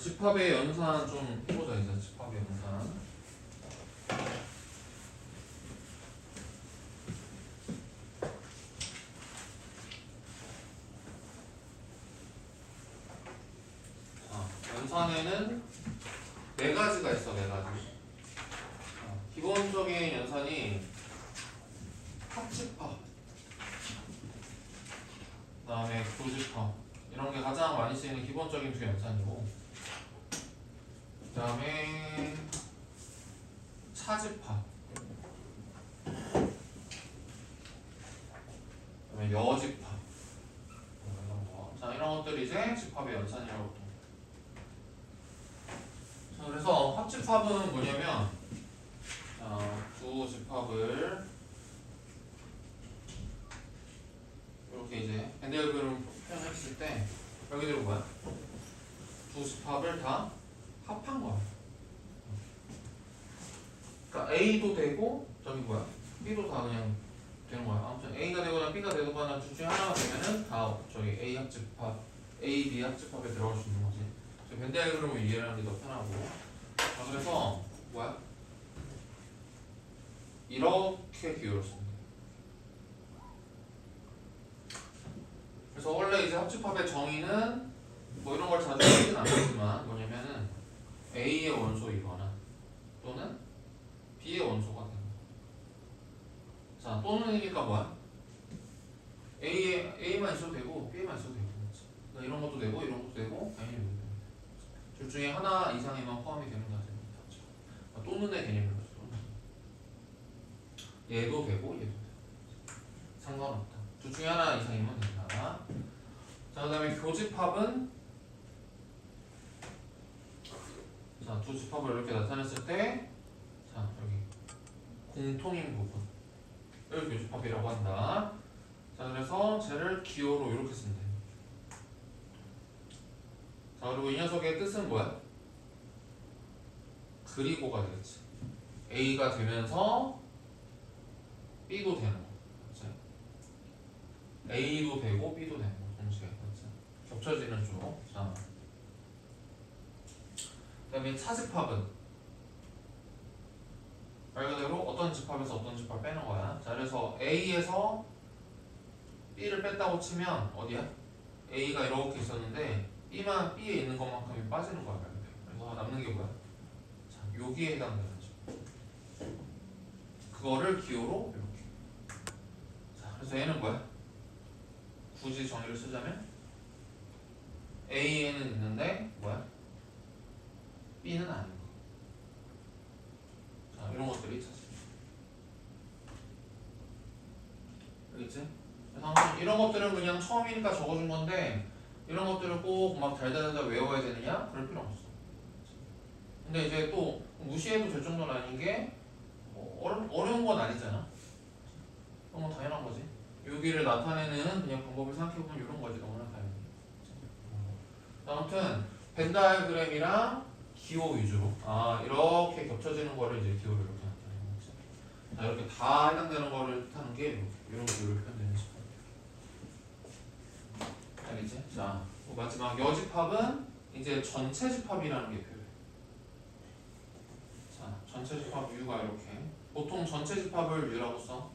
집합의 연산 좀 해보자. 이제 집합의 연산. 연산에는 네 가지가 있어. 네 가지. 기본적인 연산이 합집합, 그 다음에 교집합, 이런 게 가장 많이 쓰이는 기본적인 두 연산이고, 그 다음에 차집합, 그 다음에 여집합, 이런 거. 자, 이런 것들이 이제 집합의 연산이라고 합니다. 자, 그래서 합집합은 뭐냐면, 두 집합을 이렇게 이제 벤델그램 표현했을 때 여기들은 뭐야? 두 집합을 다 합한 거야. 그러니까 A도 되고 저기 뭐야? B도 다 그냥 되는 거야. 아무튼 A가 되거나 B가 되거나 둘 중에 하나가 되면은 다 저기 A 합집합, A, B 합집합에 들어갈 수 있는 거지. 벤다이그램을 이해하는 게 더 편하고. 자, 그래서 뭐야? 이렇게 기울였습니다. 그래서 원래 이제 합집합의 정의는 뭐 이런 걸 자주 쓰진 않지만 뭐냐면은 A의 원소이거나 또는 B의 원소가 되는 거야. 자, 또는이니까 뭐야? A만 있어도 되고 B만 있어도 되고, 그러니까 이런 것도 되고 이런 것도 되고 아니면 이런 것도 되고 둘 중에 하나 이상이면 포함이 되는 거야. 또는의 개념으로서 얘도 되고 얘도 되고 상관없다. 둘 중에 하나 이상이면 된다. 자, 그 다음에 교집합은 자, 두 집합을 이렇게 나타냈을 때 자, 여기 공통인 부분을 교집합이라고 한다. 자, 그래서 쟤를 기호로 이렇게 쓴대. 자, 그리고 이 녀석의 뜻은 뭐야? 그리고가 되겠지. A가 되면서 B도 되는 거. 그치? A도 되고 B도 되는 거. 동시에. 그치? 겹쳐지는 쪽. 자, 그 다음에 차집합은 말 그대로 어떤 집합에서 어떤 집합 빼는 거야. 자, 그래서 A에서 B를 뺐다고 치면 어디야? A가 이렇게 있었는데 B만 B에 있는 것만큼이 빠지는 거야. 그래서 남는 게 뭐야? 자, 여기에 해당되는 집. 그거를 기호로 이렇게. 자, 그래서 얘는 뭐야? 굳이 정의를 쓰자면 A에는 있는데 뭐야? B는 아닌 거. 자, 이런 것들이 있었어. 알겠지? 그래서 아무튼 이런 것들은 그냥 처음이니까 적어준 건데 이런 것들을 꼭 막 달달달 외워야 되느냐? 그럴 필요 없어. 근데 이제 또 무시해도 될 정도는 아닌 게 어려운 건 아니잖아. 너무 당연한 거지. 여기를 나타내는 그냥 방법을 생각해보면 이런 거지. 너무나 당연히. 아무튼 벤 다이어그램이랑 기호 위주로 이렇게 겹쳐지는 거를 이제 기호를 이렇게 나타내는 거지. 자, 이렇게 다 해당되는 거를 뜻하는 게 이런 식으로 표현되는 식이야. 알겠지? 자, 마지막 여집합은 이제 전체 집합이라는 게 필요해. 자, 전체 집합 U가 이렇게. 보통 전체 집합을 U라고 써.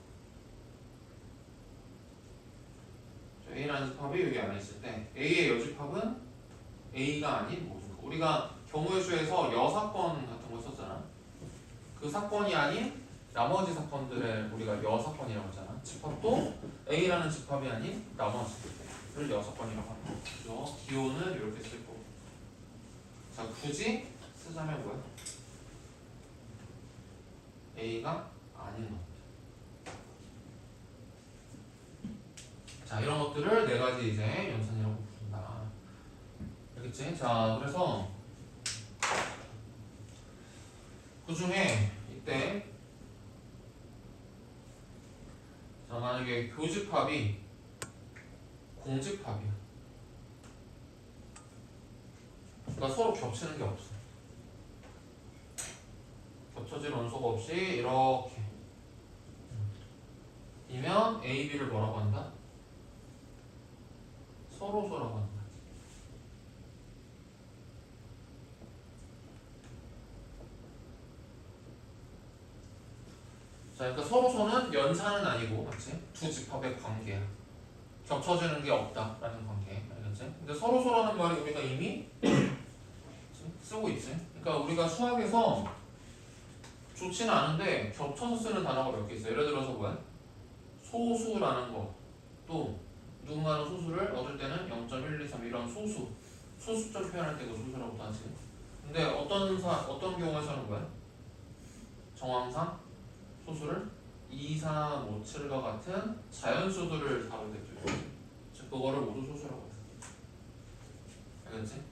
A라는 집합이 여기 안에 있을 때 A의 여집합은 A가 아닌 모든 거. 우리가 경우의 수에서 여사건 같은 거 썼잖아. 그 사건이 아닌 나머지 사건들을 우리가 여사건이라고 했잖아. 집합도 A라는 집합이 아닌 나머지를 여사건이라고 합니다. 그래서 기호는 이렇게 쓸 거고. 자, 굳이 쓰자면 뭐야? A가 아닌 거. 자, 이런 것들을 네 가지 이제 연산이라고 부른다. 알겠지? 자, 그래서 그 중에 이때 자, 만약에 교집합이 공집합이야. 그러니까 서로 겹치는 게 없어. 겹쳐질 원소가 없이 이렇게 이면 A, B를 뭐라고 한다? 서로소라고 한다. 자, 그러니까 서로서는 연산은 아니고, 맞지? 두 집합의 관계야. 겹쳐지는 게 없다라는 관계, 알겠지? 근데 서로서라는 말이 우리가 이미 쓰고 있지. 그러니까 우리가 수학에서 좋지는 않은데 겹쳐서 쓰는 단어가 몇 개 있어. 예를 들어서 뭐야? 소수라는 거. 또 누군가는 소수를 얻을 때는 0.123 이런 소수점 표현할 때도 소수라고도 하지. 근데 어떤 경우에서는 뭐야? 정황상 소수를 2, 3, 5, 7과 같은 자연수들을 다룰 때도 있지. 즉 그거를 모두 소수라고 했어. 알겠지?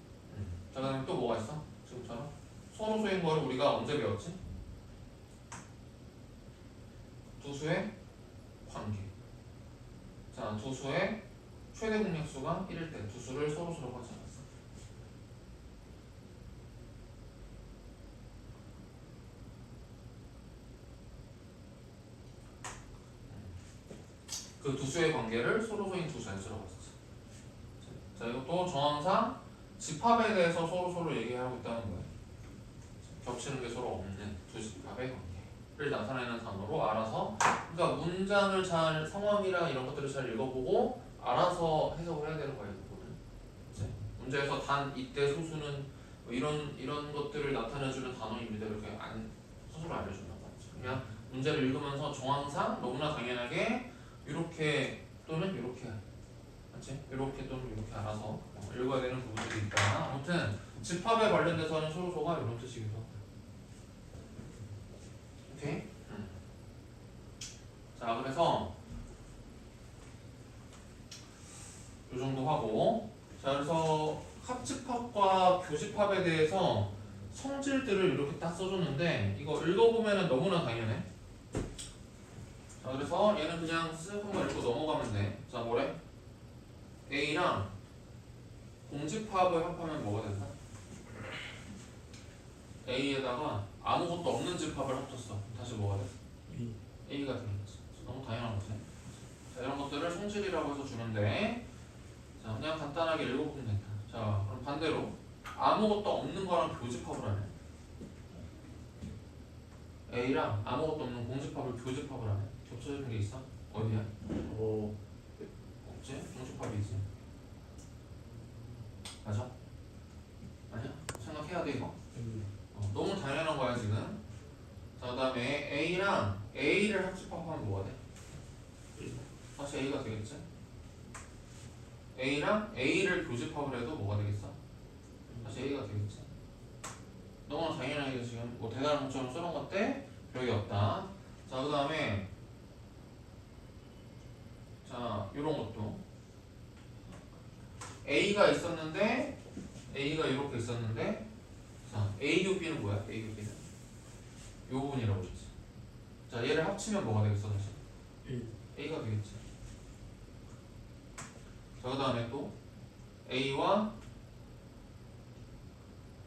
자, 그다음에 또 뭐가 있어? 지금처럼 서로소인 거를 우리가 언제 배웠지? 두 수의 관계. 자, 두 수의 최대 공약수가 1일 때 두 수를 서로서로 하지 않았어. 그 두 수의 관계를 서로소인 두 자연수라고 했었어. 자, 이것도 정황상 집합에 대해서 서로서로 얘기하고 있다는 거예요. 겹치는 게 서로 없는 두 집합의 관계를 나타내는 단어로 알아서, 그러니까 문장을 잘, 상황이랑 이런 것들을 잘 읽어보고 알아서 해석을 해야 되는 거예요. 그거는 문제에서 단 이때 소수는 뭐 이런 것들을 나타내주는 단어입니다 이렇게 스스로 알려준단 말이죠. 그냥 문제를 읽으면서 정황상 너무나 당연하게 이렇게 또는 이렇게, 맞지? 이렇게 또는 이렇게 알아서 읽어야 되는 부분들이 있다. 아무튼 집합에 관련돼서는 서로소가 이런 뜻이기도 하고. 오케이? 자, 그래서 이 정도 하고, 자, 그래서 합집합과 교집합에 대해서 성질들을 이렇게 딱 써줬는데 이거 읽어보면은 너무나 당연해. 자, 그래서 얘는 그냥 쓱 한번 읽고 넘어가면 돼. 자, 뭐래? A랑 공집합을 합하면 뭐가 된다? A에다가 아무것도 없는 집합을 합쳤어. 다시 뭐가 돼? A가 되겠지. 너무 당연한 거지. 자, 이런 것들을 성질이라고 해서 주는데, 자, 그냥 간단하게 읽어보면 된다. 자, 그럼 반대로 아무것도 없는 거랑 교집합을 하네. A랑 아무것도 없는 공집합을 교집합을 하네. 겹쳐지는 게 있어? 어디야? 없지? 공집합이지. 맞아? 아니야? 생각해야 돼 이거. 너무 당연한 거야 지금. 자, 그 다음에 A랑 A를 합집합하면 뭐가 돼? 다시 A가 되겠지? A랑 A를 교집합을 해도 뭐가 되겠어? 다시 A가 되겠지? 너무 당연하게 지금 뭐 대단한 것처럼 써놓은 건데 별게 없다. 자, 그 다음에 자, 요런 것도 A가 있었는데 A가 이렇게 있었는데, 자, A 교 B는 뭐야? A 교 B는 요 부분이라고 그랬지. 자, 얘를 합치면 뭐가 되겠어 다시? A가 되겠지. 자, 그 다음에 또 A와,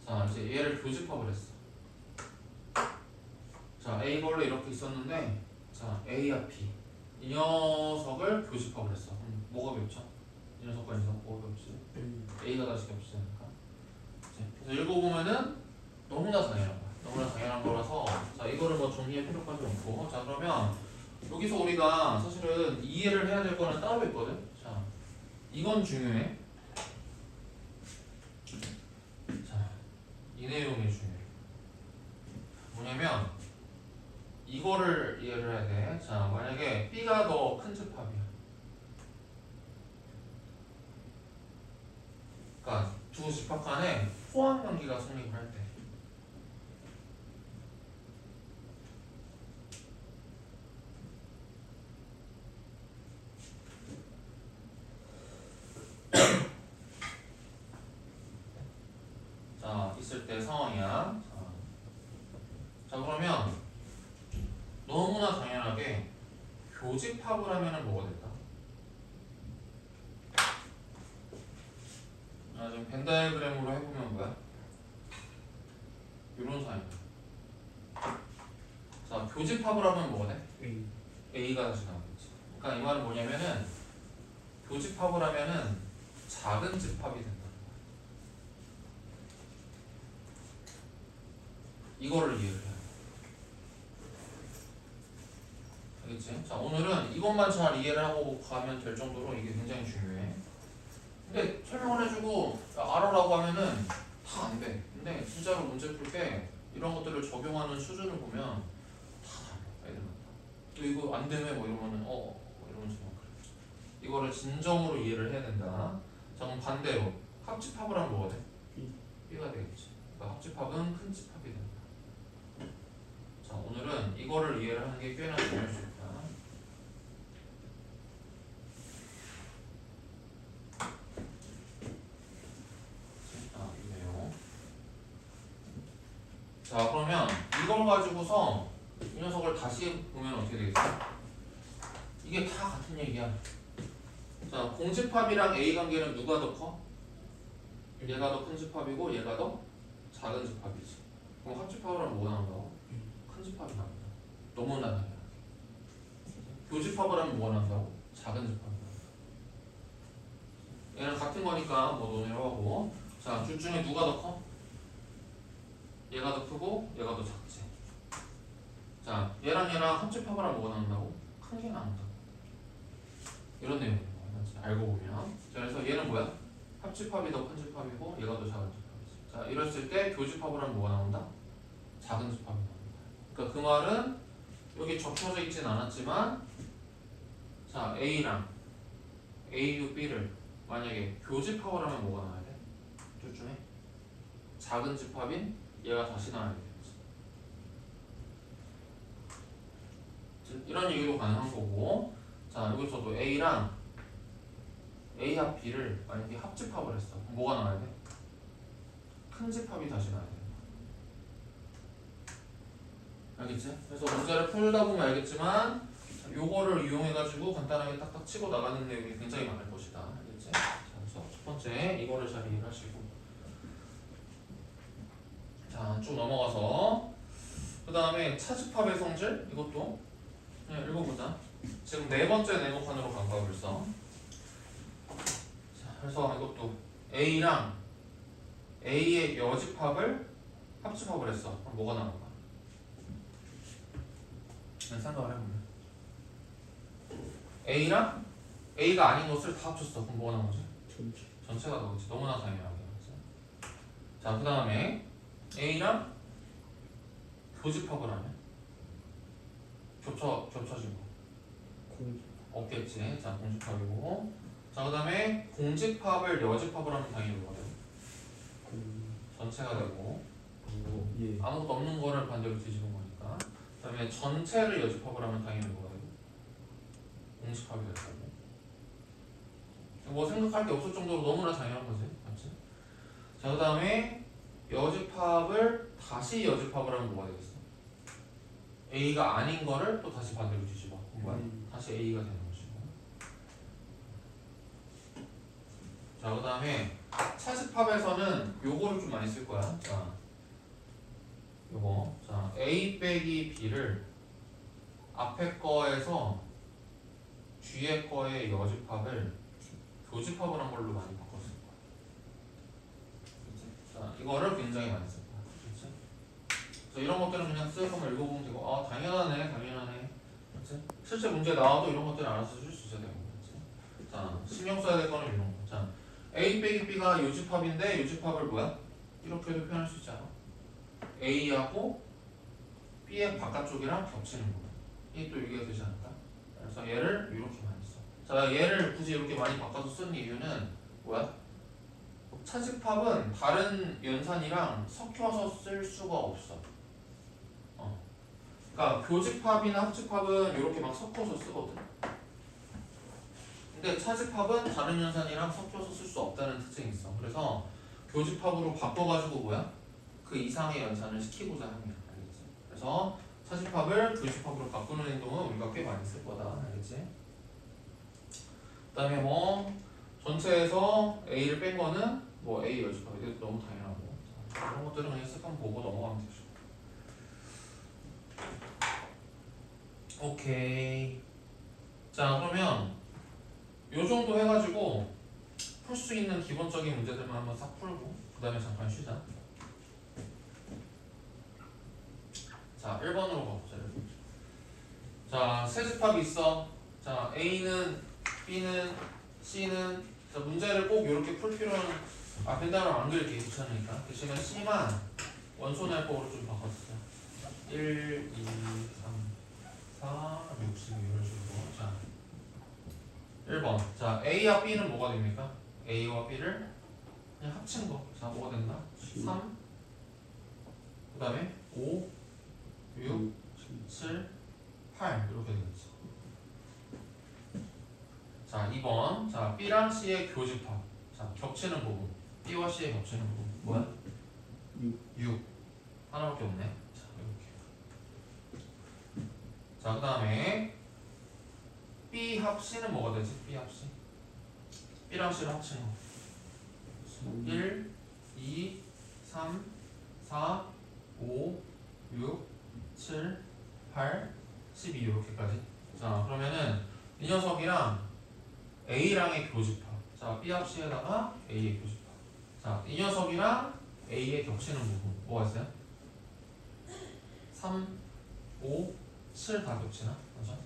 자, 이제 얘를 교집합을 했어. 자, A가 원래 이렇게 있었는데, 자, A와 B 이 녀석을 교집합을 했어. 뭐가 겹쳐? 이 녀석과 이 녀석 뭐가 겹치? A가 다시 겹치니까. 그래서 읽어보면은 너무나 당연한 거야. 너무나 당연한 거라서, 자, 이거를 뭐 정리할 필요까지 없고, 자, 그러면 여기서 우리가 사실은 이해를 해야 될 거는 따로 있거든. 자, 이건 중요해. 자, 이 내용이 중요해. 뭐냐면 이거를 이해를 해야 돼. 자, 만약에 B가 더 큰 집합이야. 그러니까 두 집합 간에 포함 관계가 성립을 할 때. 자, 있을 때 상황이야. 자, 그러면 너무나 당연하게 교집합을 하면은 뭐가 될까? 아, 지금 벤 다이어그램으로 해보면 뭐야? 이런 사인. 자, 교집합을 하면 뭐가 돼? A가 다시 나오겠지. 그러니까 이 말은 뭐냐면은 교집합을 하면은 작은 집합이 된다. 이거를 이해를 해야 돼. 알겠지? 자, 오늘은 이것만 잘 이해를 하고 가면 될 정도로 이게 굉장히 중요해. 근데 설명을 해주고 알아라고 하면은 다 안 돼. 근데 진짜로 문제 풀 때 이런 것들을 적용하는 수준을 보면 다 달라. 애들마다. 또 이거 안 되면 뭐 이러면은 이러면서 막 그래. 이거를 진정으로 이해를 해야 된다. 자, 그럼 반대로 합집합을 하면 뭐가 돼? B가 되겠지. 그러니까 합집합은 큰 집합이 된다. 자, 오늘은 이거를 이해를 하는 게 꽤나 중요할 수 있다. 이네요. 자, 그러면 이걸 가지고서 이 녀석을 다시 보면 어떻게 되겠어? 이게 다 같은 얘기야. 자, 공집합이랑 A 관계는 누가 더 커? 얘가 더 큰 집합이고 얘가 더 작은 집합이지. 그럼 합집합을 하면 뭐가 나온다고? 큰 집합이 나온다. 너무나 당연하게. 교집합을 하면 뭐가 나온다고? 작은 집합이 나온다. 얘는 같은 거니까 뭐 논의를 하고. 자, 둘 중에 누가 더 커? 얘가 더 크고 얘가 더 작지. 자, 얘랑 합집합을 하면 뭐가 나온다고? 큰 게 나온다. 이런 내용인 거야. 알고 보면. 자, 그래서 얘는 뭐야? 합집합이 더 큰 집합이고 얘가 더 작은 집합이지. 자, 이랬을 때 교집합을 하면 뭐가 나온다? 작은 집합이 나온다. 그러니까 그 말은 여기 접혀져 있진 않았지만 자, A랑 AU, B를 만약에 교집합을 하면 뭐가 나와야 돼? 둘 중에 작은 집합인 얘가 다시 나와야 되겠지. 이런 얘기도 가능한 거고. 자, 여기서도 A랑 A와 B를 만약에 합집합을 했어. 그럼 뭐가 나와야 돼? 큰 집합이 다시 나와야 돼. 알겠지? 그래서 문제를 풀다 보면 알겠지만 요거를 이용해가지고 간단하게 딱딱 치고 나가는 내용이 굉장히 많을 것이다. 알겠지? 자, 그래서 첫 번째 이거를 잘 이해하시고 자, 쭉 넘어가서 그 다음에 차집합의 성질 이것도 그냥 읽어보자. 지금 네 번째 네모칸으로 간 거야 벌써. 자, 그래서 이것도 A랑 A의 여집합을 합집합을 했어. 그럼 뭐가 나올까? 그냥 생각을 해보면 A랑 A가 아닌 것을 다 합쳤어. 그럼 뭐가 나오지? 전체가 나오지. 너무나 당연하게. 자, 그 다음에 A랑 교집합을 하면 겹쳐진 거 없겠지. 자, 공집합이고. 자, 그 다음에 공집합을 여집합을 하면 당연히 뭐가 돼? 전체가 되고. 예. 아무것도 없는 거를 반대로 뒤집은 거니까. 그 다음에 전체를 여집합을 하면 당연히 뭐가 되고? 공집합이 될 거고. 뭐 생각할 게 없을 정도로 너무나 당연한 거지. 맞지? 자, 그 다음에 여집합을 다시 여집합을 하면 뭐가 되겠어? A가 아닌 거를 또 다시 반대로 뒤집어. 뭐야? 다시 A가 되는 것이고. 자, 그 다음에 차집합에서는 요거를 좀 많이 쓸 거야. 자, 요거. 자, A 빼기 B를 앞에 거에서 뒤에 거의 여집합을 교집합을 한 걸로 많이 바꿨을 거야. 그치? 자, 이거를 굉장히 많이 쓸 거야. 그치? 그래서 이런 것들은 그냥 쓱 한번 읽어보면 되고, 아, 당연하네. 그치? 실제 문제 나와도 이런 것들을 알아서 쓸 수 있어야 되고. 그치? 자, 신경 써야 될 거는 이런 거. 자, A 빼기 B가 요집합인데, 요집합을 뭐야? 이렇게도 표현할 수 있잖아. A하고 B의 바깥쪽이랑 겹치는 거야. 이게 또 얘기가 되지 않을까? 그래서 얘를 이렇게 많이 써. 자, 얘를 굳이 이렇게 많이 바꿔서 쓴 이유는 뭐야? 차집합은 다른 연산이랑 섞여서 쓸 수가 없어. 그러니까 교집합이나 합집합은 이렇게 막 섞어서 쓰거든. 근데 차집합은 다른 연산이랑 섞여서 쓸 수 없다는 특징이 있어. 그래서 교집합으로 바꿔가지고 뭐야? 그 이상의 연산을 시키고자 합니다. 알겠지? 그래서 차집합을 교집합으로 바꾸는 행동은 우리가 꽤 많이 쓸 거다. 알겠지? 그 다음에 뭐 전체에서 A를 뺀 거는 뭐 A 여집합. 이것도 너무 당연하고. 자, 이런 것들은 그냥 쓱 한번 보고 넘어가면 되죠. 오케이. 자, 그러면 요 정도 해가지고 풀 수 있는 기본적인 문제들만 한번 싹 풀고 그 다음에 잠깐 쉬자. 자, 1번으로 가보자. 자, 세 집합이 있어. 자, A는, B는, C는. 자, 문제를 꼭 이렇게 풀 필요는, 펜다gram 안 그릴게. 귀찮으니까. 대신에 C만 원소날법으로 좀 바꿔주세요. 1, 2, 3, 4, 6, 12 이런 식으로. 자, 1번. 자, A와 B는 뭐가 됩니까? A와 B를 그냥 합친 거. 자, 뭐가 된다? 3, 그 다음에 5, 6, 7, 8 이렇게 되겠지. 자, 2번. 자, B랑 C의 교집합. 자, 겹치는 부분. B와 C의 겹치는 부분. 뭐야? 6. 하나밖에 없네. 자, 이렇게. 자, 그 다음에 B 합 C는 뭐가 되지? B 합 C. B랑 C를 합치는 거. 1, 2, 3, 4, 5, 6, 7, 8, 12 이렇게까지. 자, 그러면은 이 녀석이랑 A랑의 교집합. 자, B 합 C에다가 A의 교집합. 자, 이 녀석이랑 A의 겹치는 부분 뭐가 있어요? 3, 5, 7 다 겹치나? 맞아?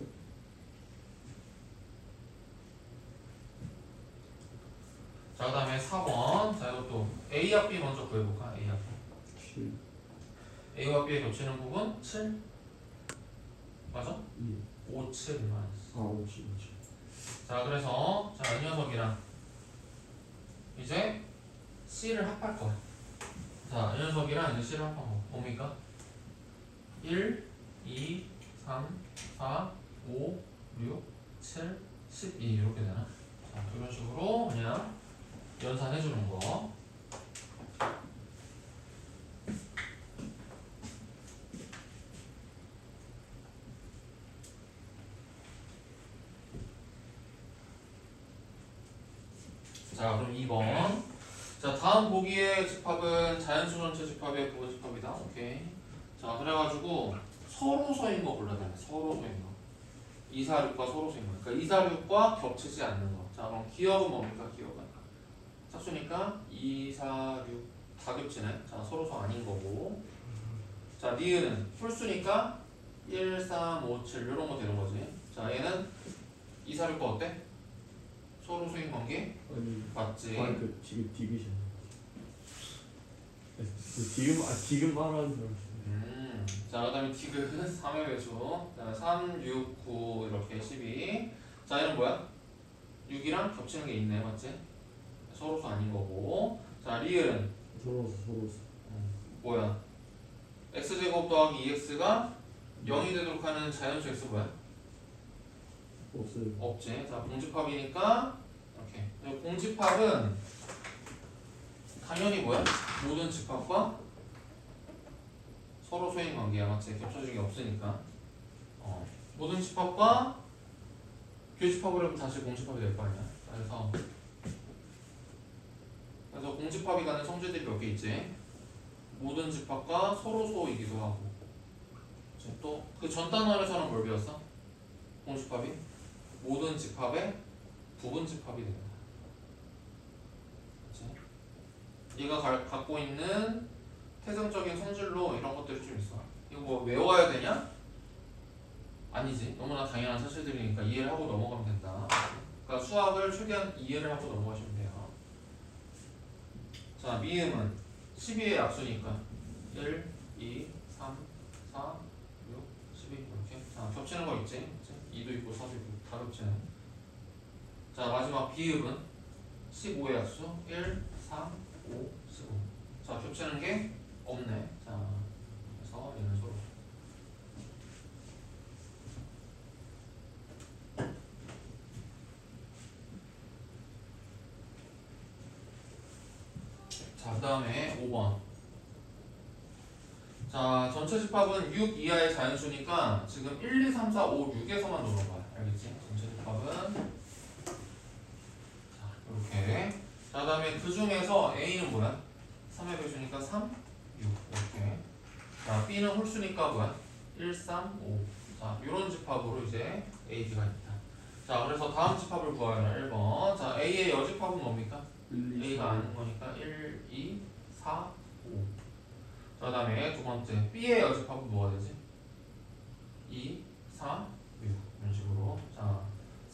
자, 그 다음에 4번. 자, 이것도 A 합 B 먼저 구해볼까? A 합 B. 7. A와 B의 겹치는 부분 7. 맞아? 예. 5, 7 말했어. 5, 7. 자, 그래서 자, 이 녀석이랑 이제 C를 합할 거야. 자, 이 녀석이랑 이제 C를 합한 거 뭡니까? 1, 2, 3, 4, 5, 6, 7, 12 이렇게 되나? 자, 이런 식으로 그냥 연산해 주는 거. 자, 그럼 2번. 자, 다음 보기의 집합은 자연수 전체 집합의 부분 집합이다. 오케이. 자, 그래가지고 서로서인 거 골라야 돼. 서로서인 거. 2, 4, 6과 서로서인 거. 그러니까 2, 4, 6과 겹치지 않는 거. 자, 그럼 기억은 뭡니까? 기억은. 짝수니까 2, 4, 6 다 겹치네. 자, 서로서 아닌 거고. 자, 니은은 홀수니까 1, 3, 5, 7 이런 거 되는 거지. 자, 얘는 2, 4, 6과 어때? 서로서인 관계? 아니. 맞지? 그 지금 디비전. 지금 말하는 줄 자, 그 다음에 디귿은 3의 배수. 자, 3, 6, 9 이렇게 12. 자, 얘는 뭐야? 6이랑 겹치는 게 있네. 맞지? 서로서 아닌 거고. 자, 리을은 서로서. 뭐야? x제곱 더하기 2x가 0이 되도록 하는 자연수 x 뭐야? 없어요. 없지. 자, 공집합이니까 이렇게. 그리고 공집합은 당연히 뭐야? 모든 집합과 서로 소인 관계야. 맞지? 겹쳐진 게 없으니까. 모든 집합과 교집합을 하면 다시 공집합이 될 거 아니야. 그래서 공집합이 가는 성질들이 몇 개 있지? 모든 집합과 서로소이기도 하고. 또 그 전 단원에서는 뭘 배웠어? 공집합이 모든 집합의 부분 집합이 된다. 그치? 얘가 갖고 있는 태생적인 성질로 이런 것들이 좀 있어. 이거 뭐 외워야 되냐? 아니지. 너무나 당연한 사실들이니까 이해를 하고 넘어가면 된다. 그러니까 수학을 최대한 이해를 하고 넘어가시면 돼요. 자, 미음은 12의 약수니까 1, 2, 3, 4, 6, 12 이렇게. 자, 겹치는 거 있지? 2도 있고 4도 있고 다 겹치는. 자, 마지막 비읍은 15의 약수 1, 3, 5, 15. 자, 겹치는 게 없네. 자, 그래서 얘는 서로. 자, 그 다음에 5번. 자, 전체 집합은 6 이하의 자연수니까 지금 1, 2, 3, 4, 5, 6에서만 노는 거야. 알겠지? 전체 집합은. 자, 이렇게. 자, 그 다음에 그 중에서 A는 뭐야? 3의 배수니까 3, 6. 이렇게. 자, B는 홀수니까 뭐야? 1, 3, 5. 자, 이런 집합으로 이제 A, B가 있다. 자, 그래서 다음 집합을 구하여라. 1번. 자, A의 여집합은 뭡니까? 1, 2, A가 아는 거니까 1, 2, 4, 5. 자, 그 다음에 두 번째 B의 여집합은 뭐가 되지? 2, 4,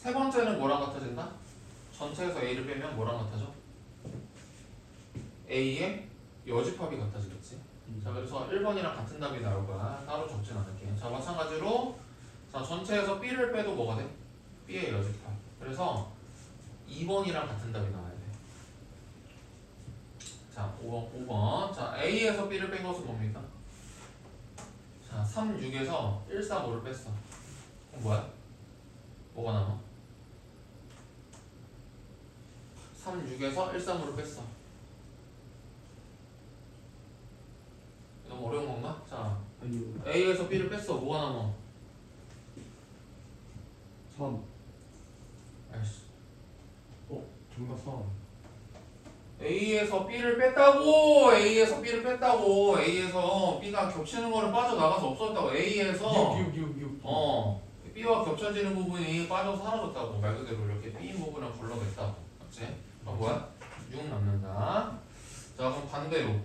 세 번째는 뭐랑 같아진다? 전체에서 A를 빼면 뭐랑 같아져? A의 여집합이 같아지겠지. 자, 그래서 1번이랑 같은 답이 나올 거야. 따로 적진 않을게. 자, 마찬가지로 자, 전체에서 B를 빼도 뭐가 돼? B의 여집합. 그래서 2번이랑 같은 답이 나와야 돼. 자, 5번. 자, A에서 B를 뺀 것은 뭡니까? 자, 3, 6에서 1, 4, 5를 뺐어. 그럼 뭐야? 뭐가 남아? 3, 6에서 1, 3, 5를 뺐어. 너무 어려운 건가? 자, 아니요. A에서 B를 뺐어. 뭐가 남아? 3. 아이씨. 정답 3. A에서 B를 뺐다고! A에서 B를 뺐다고! A에서 B가 겹치는 거를 빠져나가서 없어졌다고. A에서 6. B와 겹쳐지는 부분이 빠져서 사라졌다고. 말 그대로 이렇게 B인 부분을 불러냈다고. 맞지? 그럼 뭐야? 6 남는다. 자, 그럼 반대로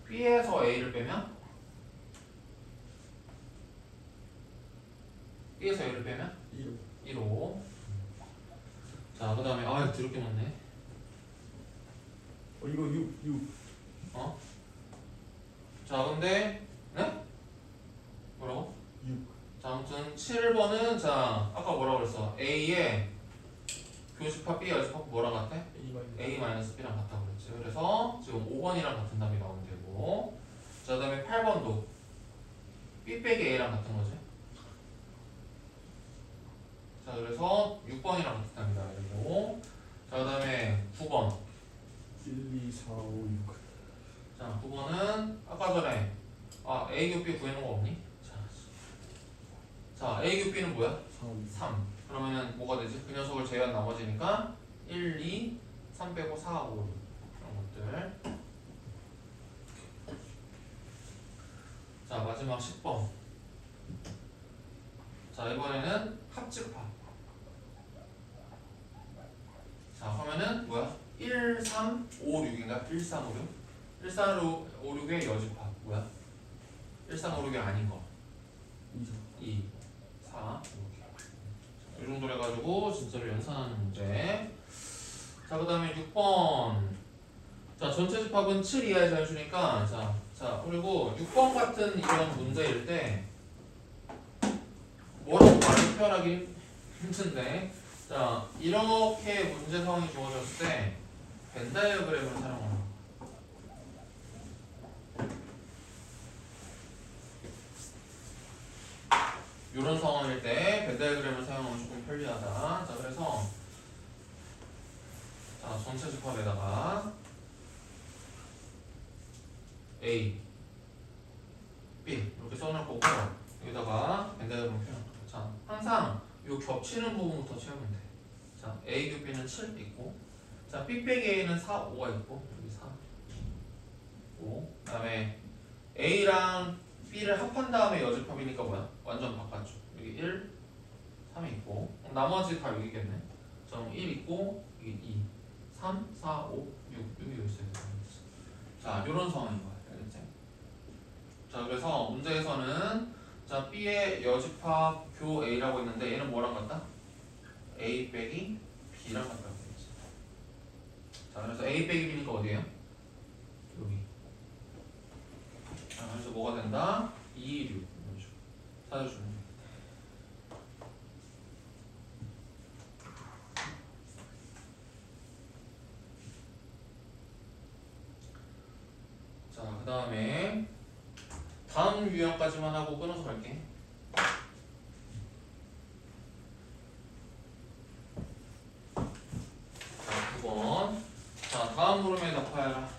B에서 A를 빼면? B에서 A를 빼면? 1호. 자, 그 다음에 드럽게 많네. 이거 6. 자, 근데 네? 뭐라고? 6. 자, 아무튼 7번은 자, 아까 뭐라고 그랬어? A의 교집합 B 여집합 뭐랑 같아? A-B랑 같다고 그랬지. 그래서 지금 5번이랑 같은 답이 나오면 되고, 자, 그 다음에 8번도 B 빼기 A랑 같은 거지. 자, 그래서 6번이랑 같은 답이 나와야 되고, 자, 그 다음에 9번. 1, 2, 4, 5, 6. 자, 9번은 아까 전에 A 교 B 구해놓은 거 없니? 자, A 교 B는 뭐야? 3. 3. 그러면은 뭐가 되지? 그 녀석을 제외한 나머지니까 1, 2, 3 빼고 4, 5, 6 이런 것들. 자, 마지막 10번. 자, 이번에는 합집합. 자, 그러면은 뭐야? 1, 3, 5, 6인가? 1, 3, 5, 6? 1, 3, 5, 6의 여집합. 뭐야? 1, 3, 5, 6이 아닌 거. 2, 4, 이렇게. 이 정도로 해가지고 진짜로 연산하는 문제. 자, 그 다음에 6번. 자, 전체 집합은 7 이하의 자연수니까 자, 그리고 6번 같은 이런 문제일 때 뭐라고 많이 표현하기 힘든데, 자, 이렇게 문제 상황이 주어졌을 때 벤 다이어그램을 사용하는. 이런 상황일 때 벤 다이어그램을 사용하면 조금 편리하다. 자, 그래서 자, 전체 집합에다가 A, B 이렇게 써놓을 거고, 여기다가 벤 다이어그램 표현. 자, 항상 이 겹치는 부분부터 채우면 돼. 자, A 교 B는 7 있고, 자, B 빼기 A는 4, 5가 있고, 여기 4, 5. 그다음에 A랑 B를 합한 다음에 여집합이니까 뭐야? 완전 바깥쪽. 여기 1, 3이 있고, 나머지 다 여기겠네. 자, 1 있고, 여기 2, 3, 4, 5, 6 여기 있어야 돼. 자, 이런 상황인 거야. 알겠지? 자, 그래서 문제에서는 자, B의 여집합 교 A라고 했는데 얘는 뭐랑 같다? A 빼기 B랑 같다고 했지. 자, 그래서 A 빼기 B니까 어디에요? 여기. 자, 그래서 뭐가 된다? 2, 6 이런 식으로 찾아주면 돼. 자, 그 다음에 다음 유형까지만 하고 끊어서 갈게. 자, 9번. 자, 다음 물음에 답하여라.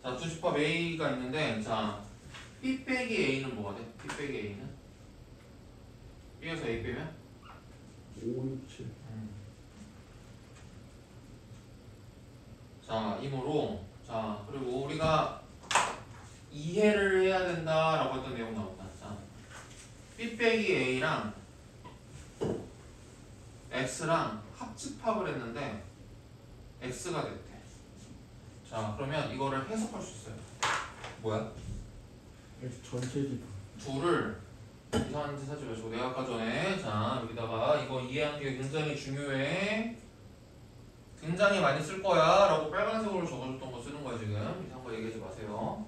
자, 주집합 A가 있는데, 자, B 빼기 A는 뭐가 돼? B 빼기 A는? B에서 A 빼면? 5, 6, 7. 자, 이모로. 자, 그리고 우리가 이해를 해야 된다라고 했던 내용 나온다. 자, B 빼기 A랑 X랑 합집합을 했는데 X가 됐대. 자, 그러면 이거를 해석할 수 있어요. 뭐야? 전체 집합. 둘을 이상한 짓 하지 마시고 내가 아까 전에 자 여기다가 이거 이해하는 게 굉장히 중요해. 굉장히 많이 쓸 거야 라고 빨간색으로 적어줬던 거 쓰는 거야 지금. 이상한 거 얘기하지 마세요.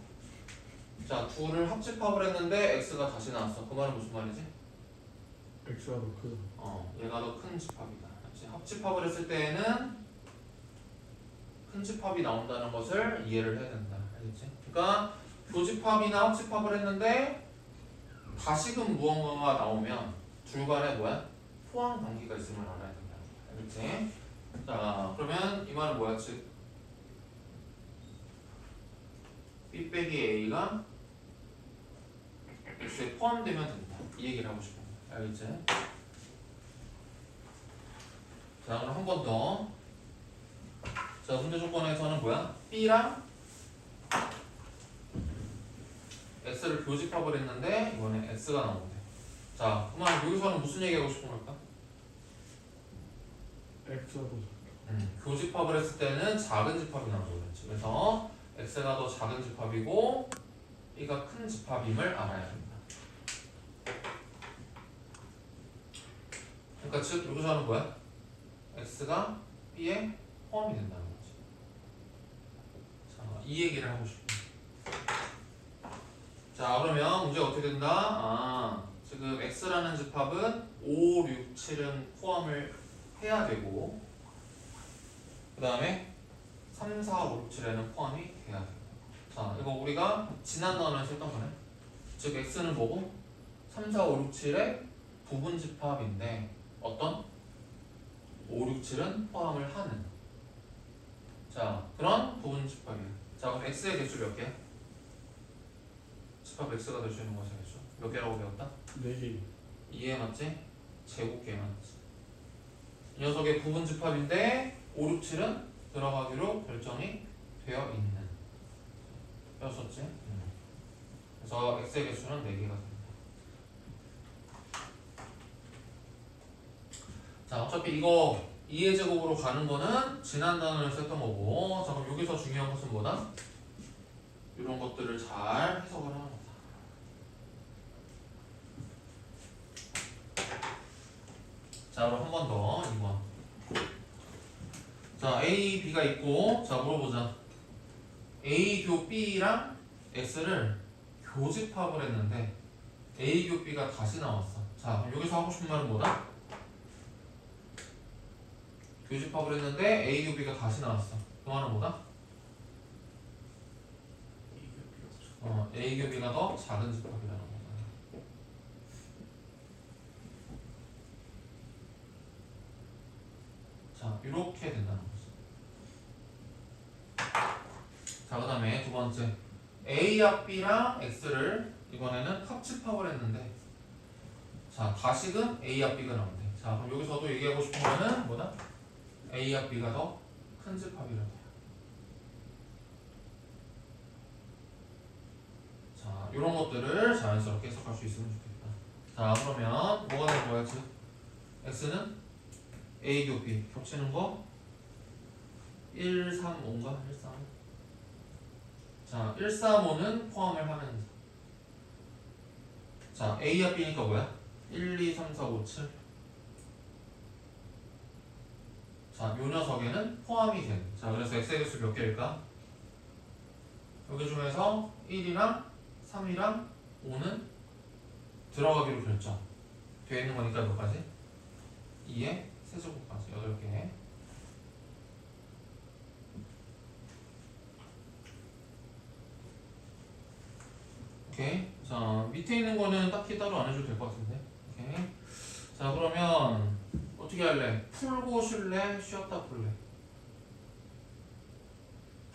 자 둘을 합집합을 했는데 x가 다시 나왔어. 그 말은 무슨 말이지? X가 더 크다. 얘가 더 큰 집합이다. 그렇지? 합집합을 했을 때에는 큰 집합이 나온다는 것을 이해를 해야 된다. 알겠지? 그러니까 교집합이나 합집합을 했는데 다시금 무언가가 나오면 둘 간에 뭐야? 포함 관계가 있음을 알아야 된다. 알겠지? 자 그러면 이 말은 뭐야? 즉 B 빼기 A가 X에 포함되면 된다. 이 얘기를 하고 싶은 거야. 알겠지? 자 그럼 한 번 더. 자 문제 조건에서는 뭐야? B랑 X를 교집합을 했는데 이번에 X가 나오는데. 자 그러면 여기서는 무슨 얘기하고 싶은 걸까? X가 더 교집합을 했을 때는 작은 집합이 나오는 거겠지. 그래서 X가 더 작은 집합이고 B가 큰 집합임을 알아야 된다. 그러니까 즉 여기서는 뭐야? X가 B에 포함이 된다는 거지. 자, 이 얘기를 하고 싶어. 자 그러면 문제가 어떻게 된다? 지금 X라는 집합은 5, 6, 7은 포함을 해야 되고 그 다음에 3, 4, 5, 6, 7에는 포함이 돼야 돼요. 자 이거 우리가 지난 단원에서 했던 거네. 즉 X는 뭐고? 3, 4, 5, 6, 7의 부분 집합인데 어떤? 5, 6, 7은 포함을 하는 자 그런 부분 집합이에요. 자 그럼 X의 개수 몇 개야? 집합 X가 될 수 있는 것의 개수 몇 개라고 배웠다? 4개. 2에 맞지? 제곱계에 맞지? 이 녀석의 부분 집합인데 5, 6, 7은 들어가기로 결정이 되어 있는 였었지? 그래서 X의 개수는 4개가 됩니다. 자 어차피 이거 2의 제곱으로 가는 거는 지난 단원에서 했던 거고 자 그럼 여기서 중요한 것은 뭐다? 이런 것들을 잘 해석을 하는 거다. 자 그럼 한 번 더 2번. 자 A, B가 있고 자 물어보자. A 교 B랑 X를 교집합을 했는데 A 교 B가 다시 나왔어. 자 그럼 여기서 하고 싶은 말은 뭐다? 교집합을 했는데 A 교 B가 다시 나왔어. 그 말은 뭐다? A 교 B가 더 작은 집합이라는 거다. 자 이렇게 된다는 거지. 자 그 다음에 두 번째 A 합 B랑 X를 이번에는 합집합을 했는데 자 다시금 A 합 B가 나온대. 자 그럼 여기서도 얘기하고 싶은 거는 뭐다? A 합 B가 더 큰 집합이라고 해요. 자 이런 것들을 자연스럽게 해석할 수 있으면 좋겠다. 자 그러면 뭐가 될 거야 즉 X는 A 교 B 겹치는 거 1, 3, 5인가? 1, 3, 5 자 1, 3, 5는 포함을 하면서 자 A 합 B니까 뭐야? 1, 2, 3, 4, 5, 7 자, 요 녀석에는 포함이 된. 자, 그래서 X의 개수 몇 개일까? 여기 중에서 1이랑 3이랑 5는 들어가기로 결정. 되어 있는 거니까 몇 가지? 2의 세제곱까지 8개. 오케이. 자, 밑에 있는 거는 딱히 따로 안 해줘도 될 것 같은데. 오케이. 자, 그러면 어떻게 할래? 풀고 쉴래? 쉬었다 풀래?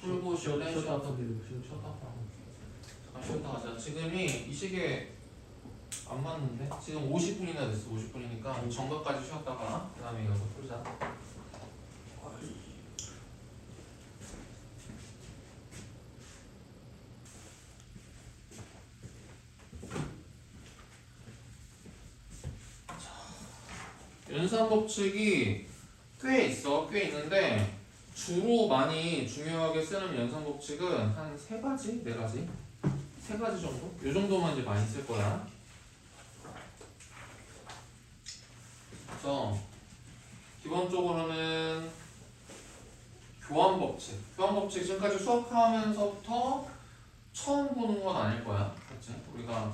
풀고 쉴래? 쉬었다 풀래? 쉬었다 풀래? 잠깐 쉬었다 가자. 지금이 이 시계에 안 맞는데? 지금 50분이나 됐어. 50분이니까 정각까지 쉬었다가 그 다음에 이어서 풀자. 연산 법칙이 꽤 있어. 꽤 있는데 주로 많이 중요하게 쓰는 연산 법칙은 한 3가지? 4가지? 3가지 정도? 이 정도만 이제 많이 쓸 거야. 그래서 기본적으로는 교환법칙. 교환법칙 지금까지 수업하면서부터 처음 보는 건 아닐 거야. 그치? 우리가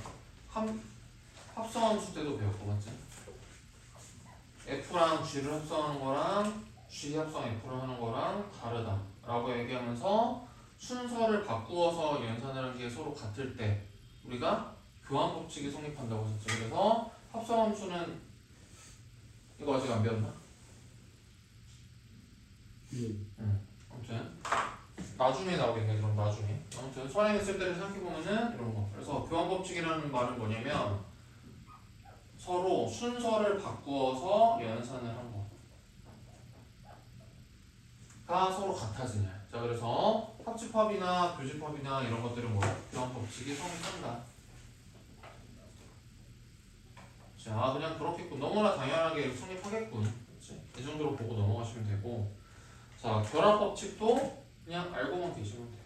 합성함수 때도 배웠고, 맞지? F랑 G를 합성하는 거랑 G 합성 F를 하는 거랑 다르다 라고 얘기하면서 순서를 바꾸어서 연산을 한 게 서로 같을 때 우리가 교환법칙이 성립한다고 했었죠. 그래서 합성함수는 이거 아직 안 배웠나? 예. 아무튼 나중에 나오겠네. 그럼 나중에. 아무튼 선행했을 때를 생각해보면은 이런 거. 그래서 교환법칙이라는 말은 뭐냐면 서로 순서를 바꾸어서 연산을 한 거가 서로 같아지냐. 자, 그래서 합집합이나 교집합이나 이런 것들은 뭐야? 교환법칙이 성립한다. 자, 그냥 그렇겠군. 너무나 당연하게 성립하겠군. 그렇지? 이 정도로 보고 넘어가시면 되고. 자, 결합법칙도 그냥 알고만 계시면 돼요.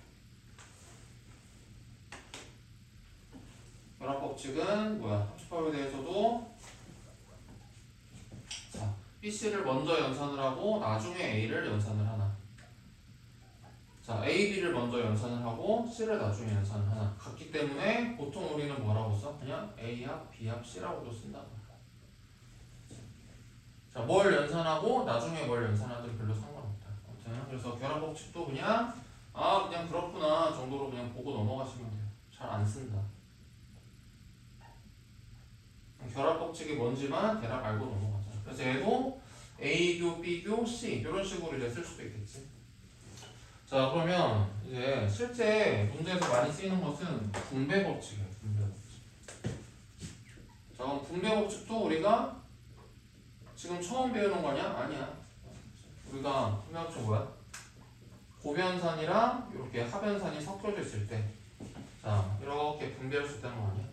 결합법칙은 뭐야? 합집합에 대해서도 자, BC를 먼저 연산을 하고 나중에 A를 연산을 하나. 자, A, B를 먼저 연산을 하고 C를 나중에 연산을 하나. 같기 때문에 보통 우리는 뭐라고 써? 그냥 A 합, B 합, C라고도 쓴다. 자, 뭘 연산하고 나중에 뭘 연산하든 별로 상관없다. 아무튼 그래서 결합법칙도 그냥 그냥 그렇구나 정도로 그냥 보고 넘어가시면 돼요. 잘 안 쓴다. 결합법칙이 뭔지만 대략 알고 넘어가자. 그래서 얘도 A교, B교, C 이런 식으로 이제 쓸 수도 있겠지. 자, 그러면 이제 실제 문제에서 많이 쓰이는 것은 분배법칙이에요. 분배법칙. 자, 그럼 분배법칙도 우리가 지금 처음 배우는 거냐? 아니야. 우리가 분배법칙 뭐야? 고변산이랑 이렇게 하변산이 섞여져 있을 때, 자, 이렇게 분배할 수 있다는 거 아니야?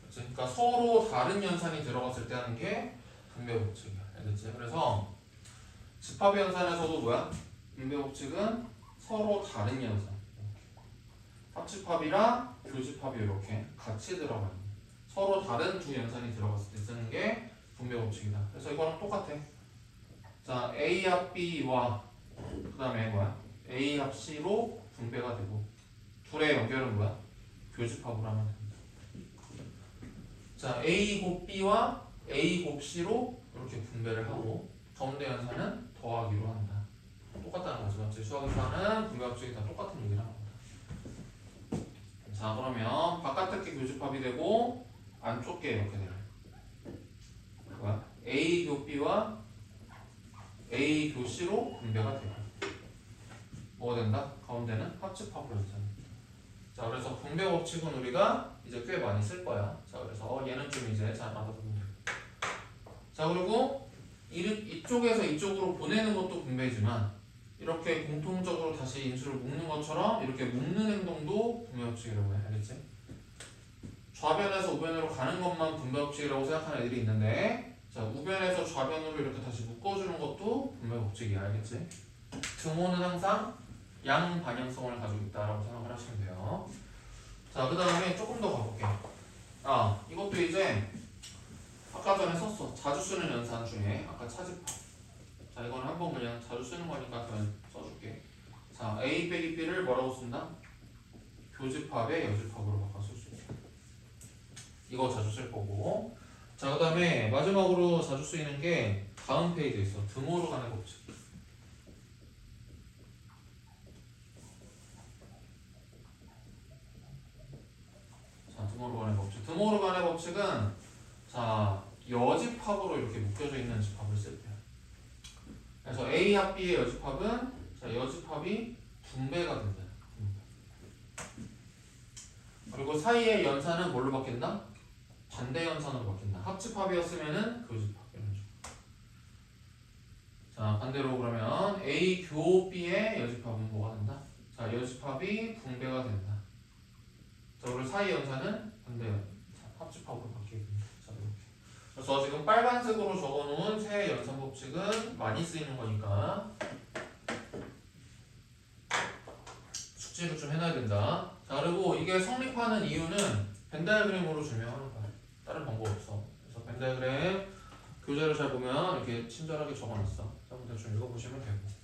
그치? 그러니까 서로 다른 연산이 들어갔을 때 하는 게 분배법칙이야. 알겠지? 그래서 집합 연산에서도 뭐야? 분배법칙은 서로 다른 연산. 합집합이랑 교집합이 이렇게 같이 들어가 있는. 서로 다른 두 연산이 들어갔을 때 쓰는 게 분배법칙이다. 그래서 이거랑 똑같아. 자, A 합 B와 그 다음에 뭐야? A 합 C로 분배가 되고 둘의 연결은 뭐야? 교집합으로 하면 됩니다. 자, A 곱 B와 A 곱 C로 이렇게 분배를 하고 가운데 연산은 더하기로 한다. 똑같다는 거죠. 맞지? 수학에서 하는 분배법칙이 다 똑같은 얘기를 하는 겁니다. 자, 그러면 바깥에 게 교집합이 되고 안쪽 게 이렇게 되네. 뭐야? A 교 B와 A 교 C로 분배가 되고 뭐가 된다? 가운데는 합집합으로 연산합니다. 자, 그래서 분배법칙은 우리가 이제 꽤 많이 쓸 거야. 자, 그래서 얘는 좀 이제 잘 알아두면 돼요. 자, 그리고 이쪽에서 이쪽으로 보내는 것도 분배지만 이렇게 공통적으로 다시 인수를 묶는 것처럼 이렇게 묶는 행동도 분배법칙이라고 해. 알겠지? 좌변에서 우변으로 가는 것만 분배법칙이라고 생각하는 애들이 있는데, 자, 우변에서 좌변으로 이렇게 다시 묶어주는 것도 분배법칙이야. 알겠지? 등호는 항상 양방향성을 가지고 있다라고 생각을 하시면 돼요. 자, 그 다음에 조금 더 가볼게. 이것도 이제 아까 전에 썼어. 자주 쓰는 연산 중에 아까 차집합. 자, 이거는 한번 그냥 자주 쓰는 거니까 그냥 써줄게. 자, A 빼기 B를 뭐라고 쓴다? 교집합의 여집합으로 바꿔 쓸 수 있어. 이거 자주 쓸 거고. 자, 그 다음에 마지막으로 자주 쓰이는 게 다음 페이지에 있어. 등호로 가는 법칙. 자, 등호로 가는 법칙. 등호로 가는 법칙은 자, 여집합으로 이렇게 묶여져 있는 집합을 쓸 때야. 그래서 A 합 B의 여집합은 자, 여집합이 분배가 된다. 그리고 사이의 연산은 뭘로 바뀐다? 반대 연산으로 바뀐다. 합집합이었으면은 교집합 이런 식으로. 자, 반대로 그러면 A 교 B의 여집합은 뭐가 된다? 자, 여집합이 분배가 된다. 자, 그리고 사이 연산은 반대 합집합으로 바뀌게 됩니다. 자, 이렇게. 그래서 지금 빨간색으로 적어놓은 세 연산 법칙은 많이 쓰이는 거니까 숙지를 좀 해놔야 된다. 자, 그리고 이게 성립하는 이유는 벤 다이어그램으로 증명하는 거야. 다른 방법 없어. 그래서 벤 다이어그램 교재를 잘 보면 이렇게 친절하게 적어놨어. 한번 대충 읽어보시면 되고.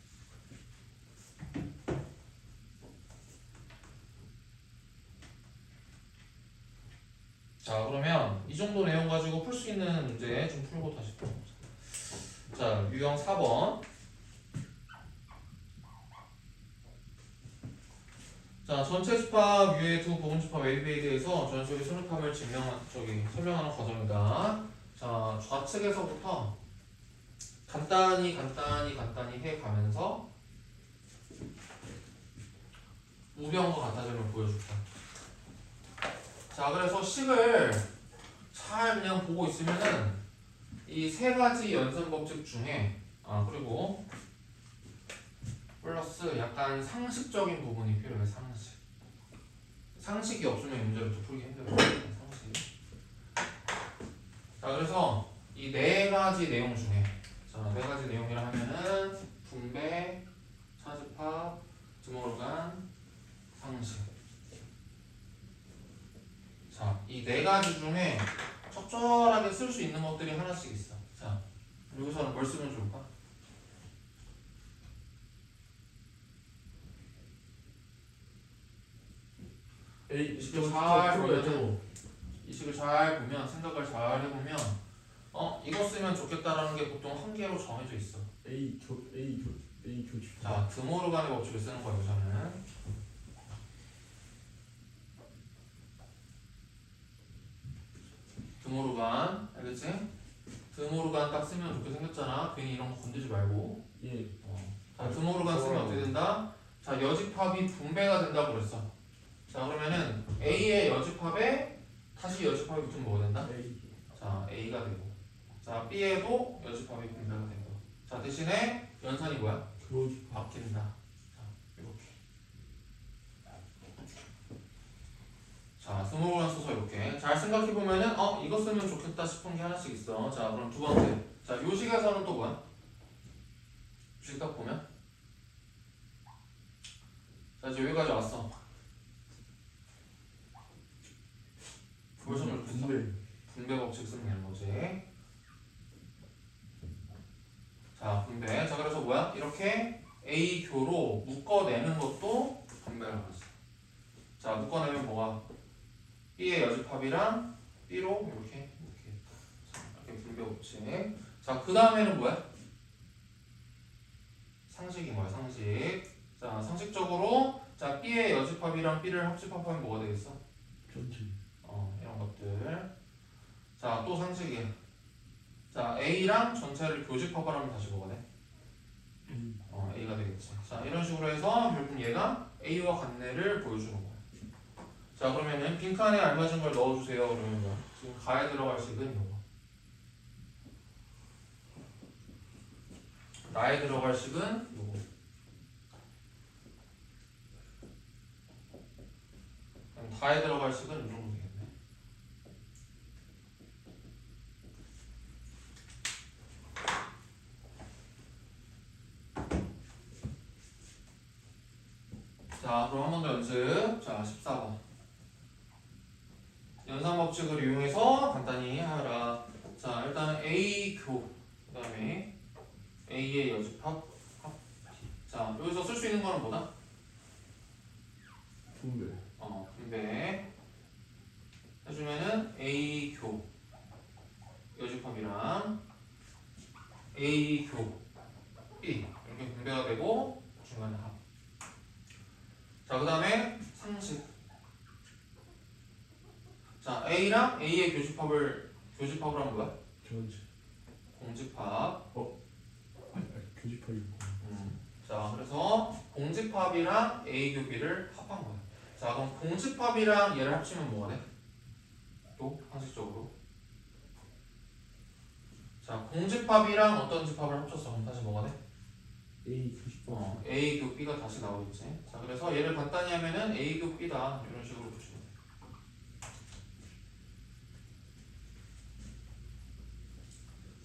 자, 그러면 이 정도 내용 가지고 풀 수 있는 문제 좀 풀고 다시 풀어보자. 자, 유형 4번. 자, 전체 집합 U의 두 부분 집합 A, B에 대해서 전식의 수립합을 설명하는 과정이다. 자, 좌측에서부터 간단히 해가면서 우변과 같은 점을 보여줄게. 자, 그래서 식을 잘 그냥 보고 있으면은 이 세 가지 연산 법칙 중에 그리고 플러스 약간 상식적인 부분이 필요해. 상식이 없으면 이 문제를 또 풀기 힘들어요. 상식. 자, 그래서 이 네 가지 내용 중에 네 가지 내용이라 하면은 분배, 차집합, 드모르간, 상식. 자, 이 네 가지 중에 적절하게 쓸 수 있는 것들이 하나씩 있어. 자, 여기서는 뭘 쓰면 좋을까? A 이 식을 잘 보면 생각을 잘 해보면 이거 쓰면 좋겠다라는 게 보통 한 개로 정해져 있어. A 교집. 자, 드모르간의 법칙을 쓰는 거예요. 저는 드모르간 알겠지? 드모르간 딱 쓰면 좋게 생겼잖아. 괜히 이런 거 건드지 말고. 예. 자, 드모르간 쓰면 어떻게 된다? 자, 여집합이 분배가 된다고 그랬어. 자, 그러면은 A의 여집합에 다시 여집합이 붙으면 뭐가 된다? A. 자, A가 되고. 자, B에도 여집합이 분배가 되고. 자, 대신에 연산이 뭐야? 교집. 바뀐다. 자, 이렇게. 자, 드모르간 써서 이렇게 잘 생각해 보면은 이거 쓰면 좋겠다 싶은 게 하나씩 있어. 자, 그럼 두 번째. 자, 요식에서는 또 뭐야? 요식 딱 보면. 자, 이제 여기까지 왔어. 벌써 이렇게 써. 분배 법칙 쓰면 되는 거지. 자, 분배. 자, 그래서 뭐야? 이렇게 A 교로 묶어내는 것도 분배라고 했어. 자, 묶어내면 뭐가? B의 여집합이랑 B로 이렇게 분배 법칙. 자, 그 다음에는 뭐야? 상식이 뭐야? 상식. 자, 상식적으로 자, B의 여집합이랑 B를 합집합하면 뭐가 되겠어? 전체. 이런 것들. 자, 또 상식이야. 자, A랑 전체를 교집합하면 다시 뭐가 돼? A가 되겠지. 자, 이런 식으로 해서 결국 얘가 A와 같네를 보여주는 거야. 자, 그러면은 빈칸에 알맞은 걸 넣어주세요. 그러면 뭐야? 지금 가에 들어갈 식은 이거. 나에 들어갈 식은 이거. 다에 들어갈 식은 이 정도 되겠네. 자, 그럼 한 번 더 연습. 자, 14번. 연산법칙을 이용해서 간단히 하라. 자, 일단은 A교, 그 다음에 A의 여집합, 자, 여기서 쓸 수 있는 거는 뭐다? 분배. 분배. 해주면은 A교 여집합이랑 A교 B 이렇게 분배가 되고 중간에 합. 자, 그 다음에 상식. 자, A랑 A의 교집합을 하면 뭐야? 전체. 공집합. 교집합이. 자, 그래서 공집합이랑 A 교비를 합한 거야. 자, 그럼 공집합이랑 얘를 합치면 뭐가 돼? 또 상식적으로. 자, 공집합이랑 어떤 집합을 합쳤어? 그럼 다시 뭐가 돼? A 교집합. A 교 B가 다시 나오겠지. 자, 그래서 얘를 간단히 하면은 A 교 B다 이런 식으로 보시면 돼.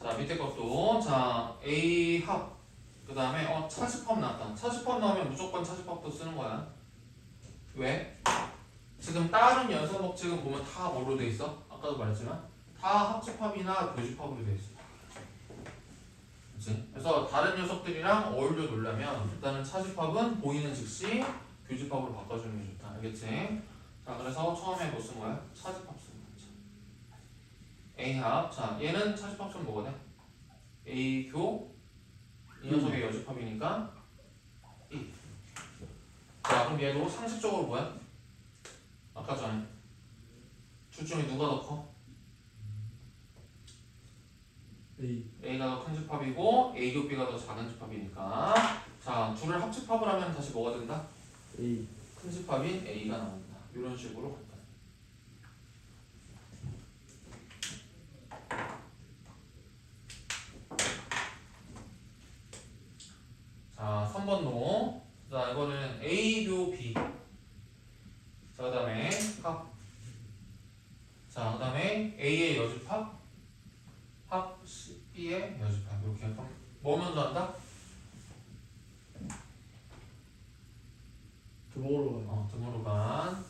자, 밑에 것도 자 A 합. 그 다음에 차집합 나왔다. 차집합 나오면 무조건 차집합도 쓰는 거야. 왜? 지금 다른 연산 법칙은 보면 다 뭐로 돼 있어? 아까도 말했지만 다 합집합이나 교집합으로 되어 있어. 그치? 그래서 다른 녀석들이랑 어울려 놓으려면 일단은 차집합은 보이는 즉시 교집합으로 바꿔주는 게 좋다. 알겠지? 자, 그래서 처음에 뭐 쓴 거야? 차집합 쓴 거야. A합. 자, 얘는 차집합 좀 뭐가 돼? A교 이 녀석의 여집합이니까 E. 자, 그럼 얘도 상식적으로 뭐야? 아까 전에 둘 중에 누가 더 커? A A가 더 큰 집합이고 A교 B가 더 작은 집합이니까 자, 둘을 합집합을 하면 다시 뭐가 된다? A 큰 집합인 A가 나온다. 이런 식으로 간다. 자, 3번 노. 자, 이거는 A교 B. 자, 그 다음에 합. 자, 그 다음에 A의 여집합. 합 B의 여집합. 이렇게 그럼 뭐 먼저 한다? 드모로 가 등으로 간.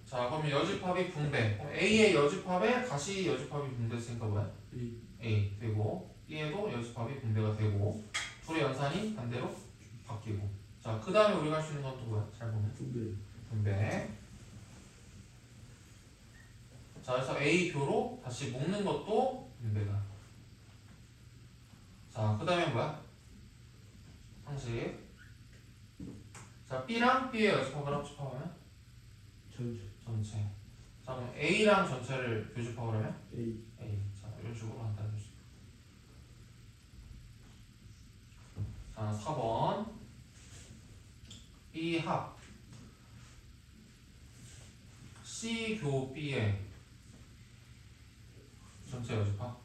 자, 그럼 여집합이 붕대. 그럼 A의 여집합에 다시 여집합이 붕대했으니까 뭐야? A A 되고 B에도 여집합이 붕대가 되고 둘의 연산이 반대로 바뀌고. 자, 그 다음에 우리가 할 수 있는 건 또 뭐야? 잘 보면 분배 분배. 자, 그래서 A교로 다시 묶는 것도 분배다. 자, 그 다음에 뭐야? 상식. 자, B랑 B의 여집합을 합집합하면 전체 전체. 자, 그럼 A랑 전체를 교집합을 하면 A A. 자, 이런 식으로 한다. 이런 식으로. 자, 4번 B 합 C 교 B의 전체 여집합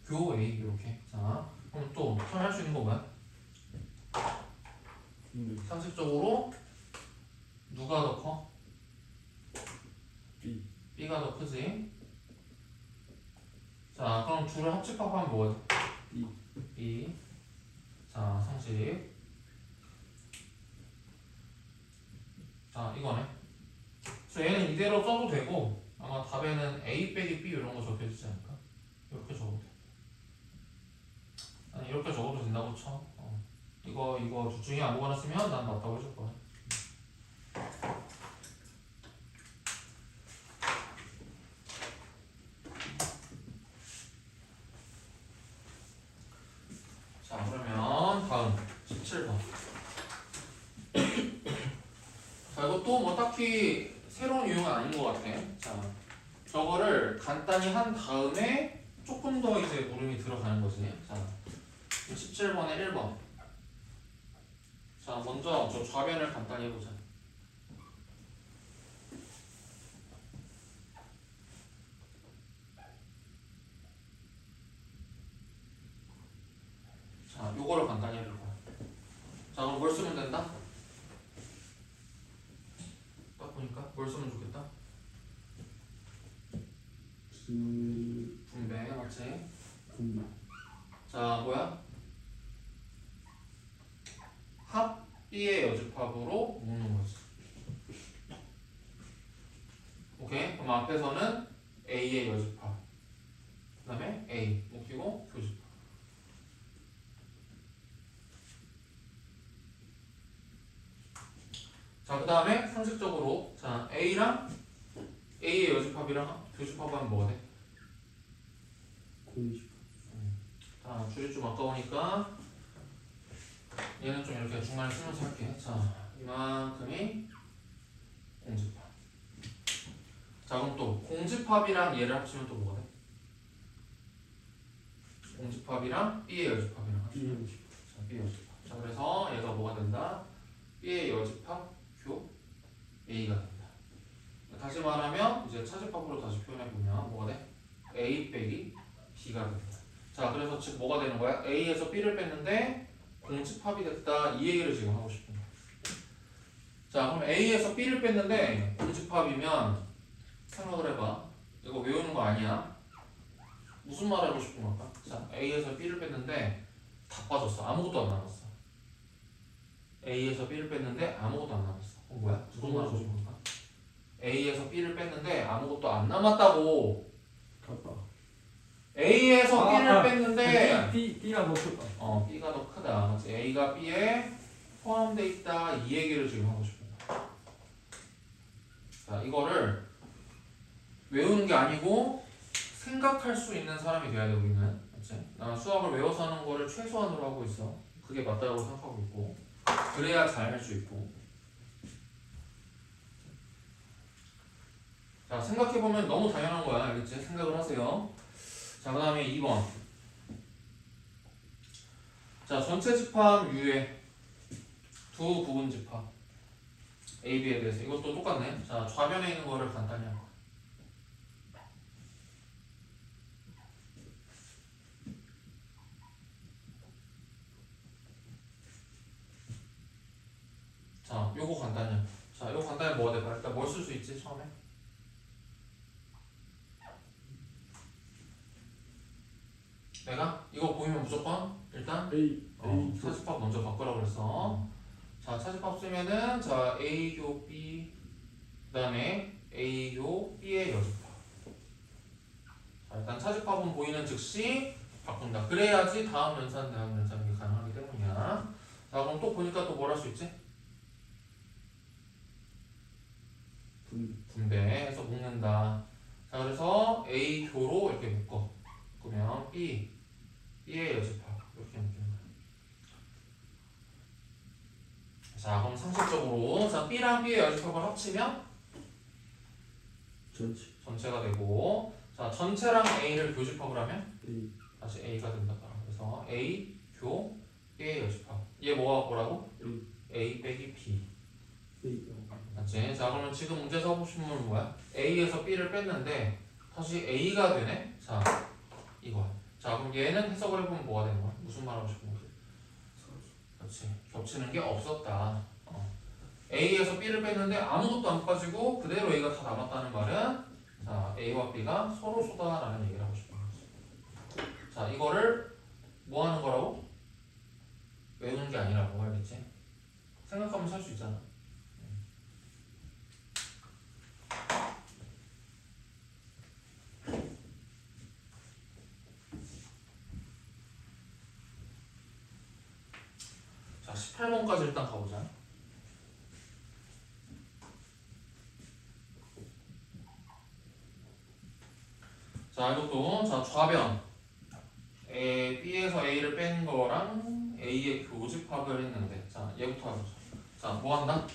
교 A 이렇게. 자, 그럼 또 처음 할 수 있는 거 뭐야? 분배 상식적으로 누가 더 커? B B가 더 크지? 자, 그럼 둘을 합집합하면 뭐가 돼? B B. 자, 상식. 자, 이거네. 그래서 얘는 이대로 써도 되고 아마 답에는 A 빼기 B 이런 거 적혀지지 않을까? 이렇게 적어도 돼. 아니, 이렇게 적어도 된다고 쳐. 이거 둘 중에 아무거나 쓰면 난 맞다고 해줄 거야. 자, 그러면 다음 17번. 자, 이것도 뭐 딱히 새로운 유형은 아닌 것 같아. 자, 저거를 간단히 한 다음에 조금 더 이제 물음이 들어가는 거지. 자, 17번에 1번. 자, 먼저 저 좌변을 간단히 해보자. 자, 요거를 간단히 해볼 거야. 자, 그럼 뭘 쓰면 된다? 딱 보니까 뭘 쓰면 좋겠다? 분배, 맞지? 분배 자, 뭐야? 합 B의 여집합으로 묶는 거지. 오케이? 그럼 앞에서는 A의 여집합, 그 다음에 A 묶이고 교집합. 자, 그 다음에 상식적으로 자, A랑 A의 여집합이랑 교집합하면 뭐가 돼? 고집 자, 줄이 좀 아까우니까 얘는 좀 이렇게 중간에 쓰면서 할게. 자, 이만큼이 공집합. 자, 그럼 또 공집합이랑 얘를 합치면 또 뭐가 돼? 공집합이랑 B의 여집합이랑 합치면 B 자, B의 여집합. 자, 그래서 얘가 뭐가 된다? B의 여집합 교 A가 된다. 다시 말하면 이제 차집합으로 다시 표현해보면 뭐가 돼? A 빼기 B가 된다. 자, 그래서 즉 뭐가 되는 거야? A에서 B를 뺐는데 공집합이 됐다. 이 얘기를 지금 하고 싶은 거야. 자, 그럼 A에서 B를 뺐는데 공집합이면 생각을 해봐. 이거 외우는 거 아니야. 무슨 말 하고 싶은 걸까? 자, A에서 B를 뺐는데 다 빠졌어. 아무것도 안 남았어. A에서 B를 뺐는데 아무것도 안 남았어. 뭐야? 무슨 말하고 싶은 건가? A에서 B를 뺐는데 아무것도 안 남았다고. 갔다. A에서 B를 뺐는데 B가 더 크다. B가 더 크다. 맞지? A가 B에 포함되어 있다. 이 얘기를 지금 하고 싶은 거야. 자, 이거를 외우는 게 아니고 생각할 수 있는 사람이 돼야 돼, 우리는. 맞지? 나 수학을 외워서 하는 거를 최소한으로 하고 있어. 그게 맞다고 생각하고 있고. 그래야 잘 할 수 있고. 자, 생각해보면 너무 당연한 거야. 알겠지? 생각을 하세요. 자, 그 다음에 2번. 자, 전체 집합 U의 두 부분 집합 A, B에 대해서 이것도 똑같네. 자, 좌변에 있는 거를 간단히 하고. 자, 요거 간단히 하고. 자, 요거 간단히 뭐가 될까? 일단 뭘 쓸 수 있지, 처음에? 내가 이거 보이면 무조건 일단 A 차집합 먼저 바꾸라고 그랬어. 자, 차집합 쓰면은 자 A교 B 그다음에 A교 B의 여집합. 자, 일단 차집합은 보이는 즉시 바꾼다. 그래야지 다음 연산 이게 가능하기 때문이야. 자, 그럼 또 보니까 또 뭘 할 수 있지? 분배해서 묶는다. 자, 그래서 A교로 이렇게 묶어. 그러면 B의 여집합 이렇게 묶는 거야. 자, 그럼 상식적으로 자 B랑 B의 여집합을 합치면 전체가 되고, 자 전체랑 A를 교집합을 하면 A 다시 A가 된다. 그래서 A 교 B의 여집합. 얘 뭐라고? A 빼기 B. A 맞지? 자, 그러면 지금 문제에서 보신 건 뭐야? A에서 B를 뺐는데 다시 A가 되네. 자, 이거야. 자, 그럼 얘는 해석을 해보면 뭐가 되는 거야? 무슨 말 하고 싶은 거지? 그렇지. 겹치는 게 없었다. A에서 B를 뺐는데 아무것도 안 빠지고 그대로 A가 다 남았다는 말은 자 A와 B가 서로 쏘다라는 얘기를 하고 싶은 거지. 자, 이거를 뭐 하는 거라고? 외우는 게 아니라고. 알겠지? 생각하면 살 수 있잖아. 자, 18번까지 일단 가보자. 자, 이것도 자 좌변 B에서 A를 뺀 거랑 A의 교집합을 했는데, 자 얘부터 하자. 자, 뭐 한다?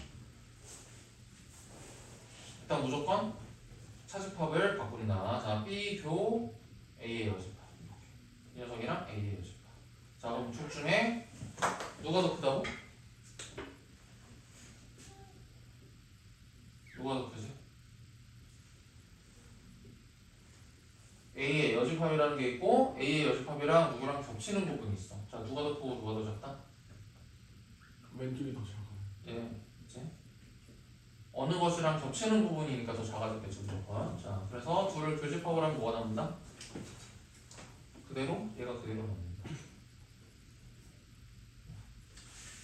일단 무조건 차집합을 바꾼다. 자, B 교 A의 여집합. 이 녀석이랑 A의 여집합. 자, 그럼 둘 중에 누가 더 크다고? 누가 더 크지? A의 여집합이라는 게 있고 A의 여집합이랑 누구랑 겹치는 부분이 있어. 자, 누가 더 크고 누가 더 작다? 왼쪽이 더 작아. 예, 그치? 어느 것이랑 겹치는 부분이니까 더 작아졌겠지 무조건. 자, 그래서 둘을 교집합을 하면 뭐가 남는다? 그대로? 얘가 그대로 남는다.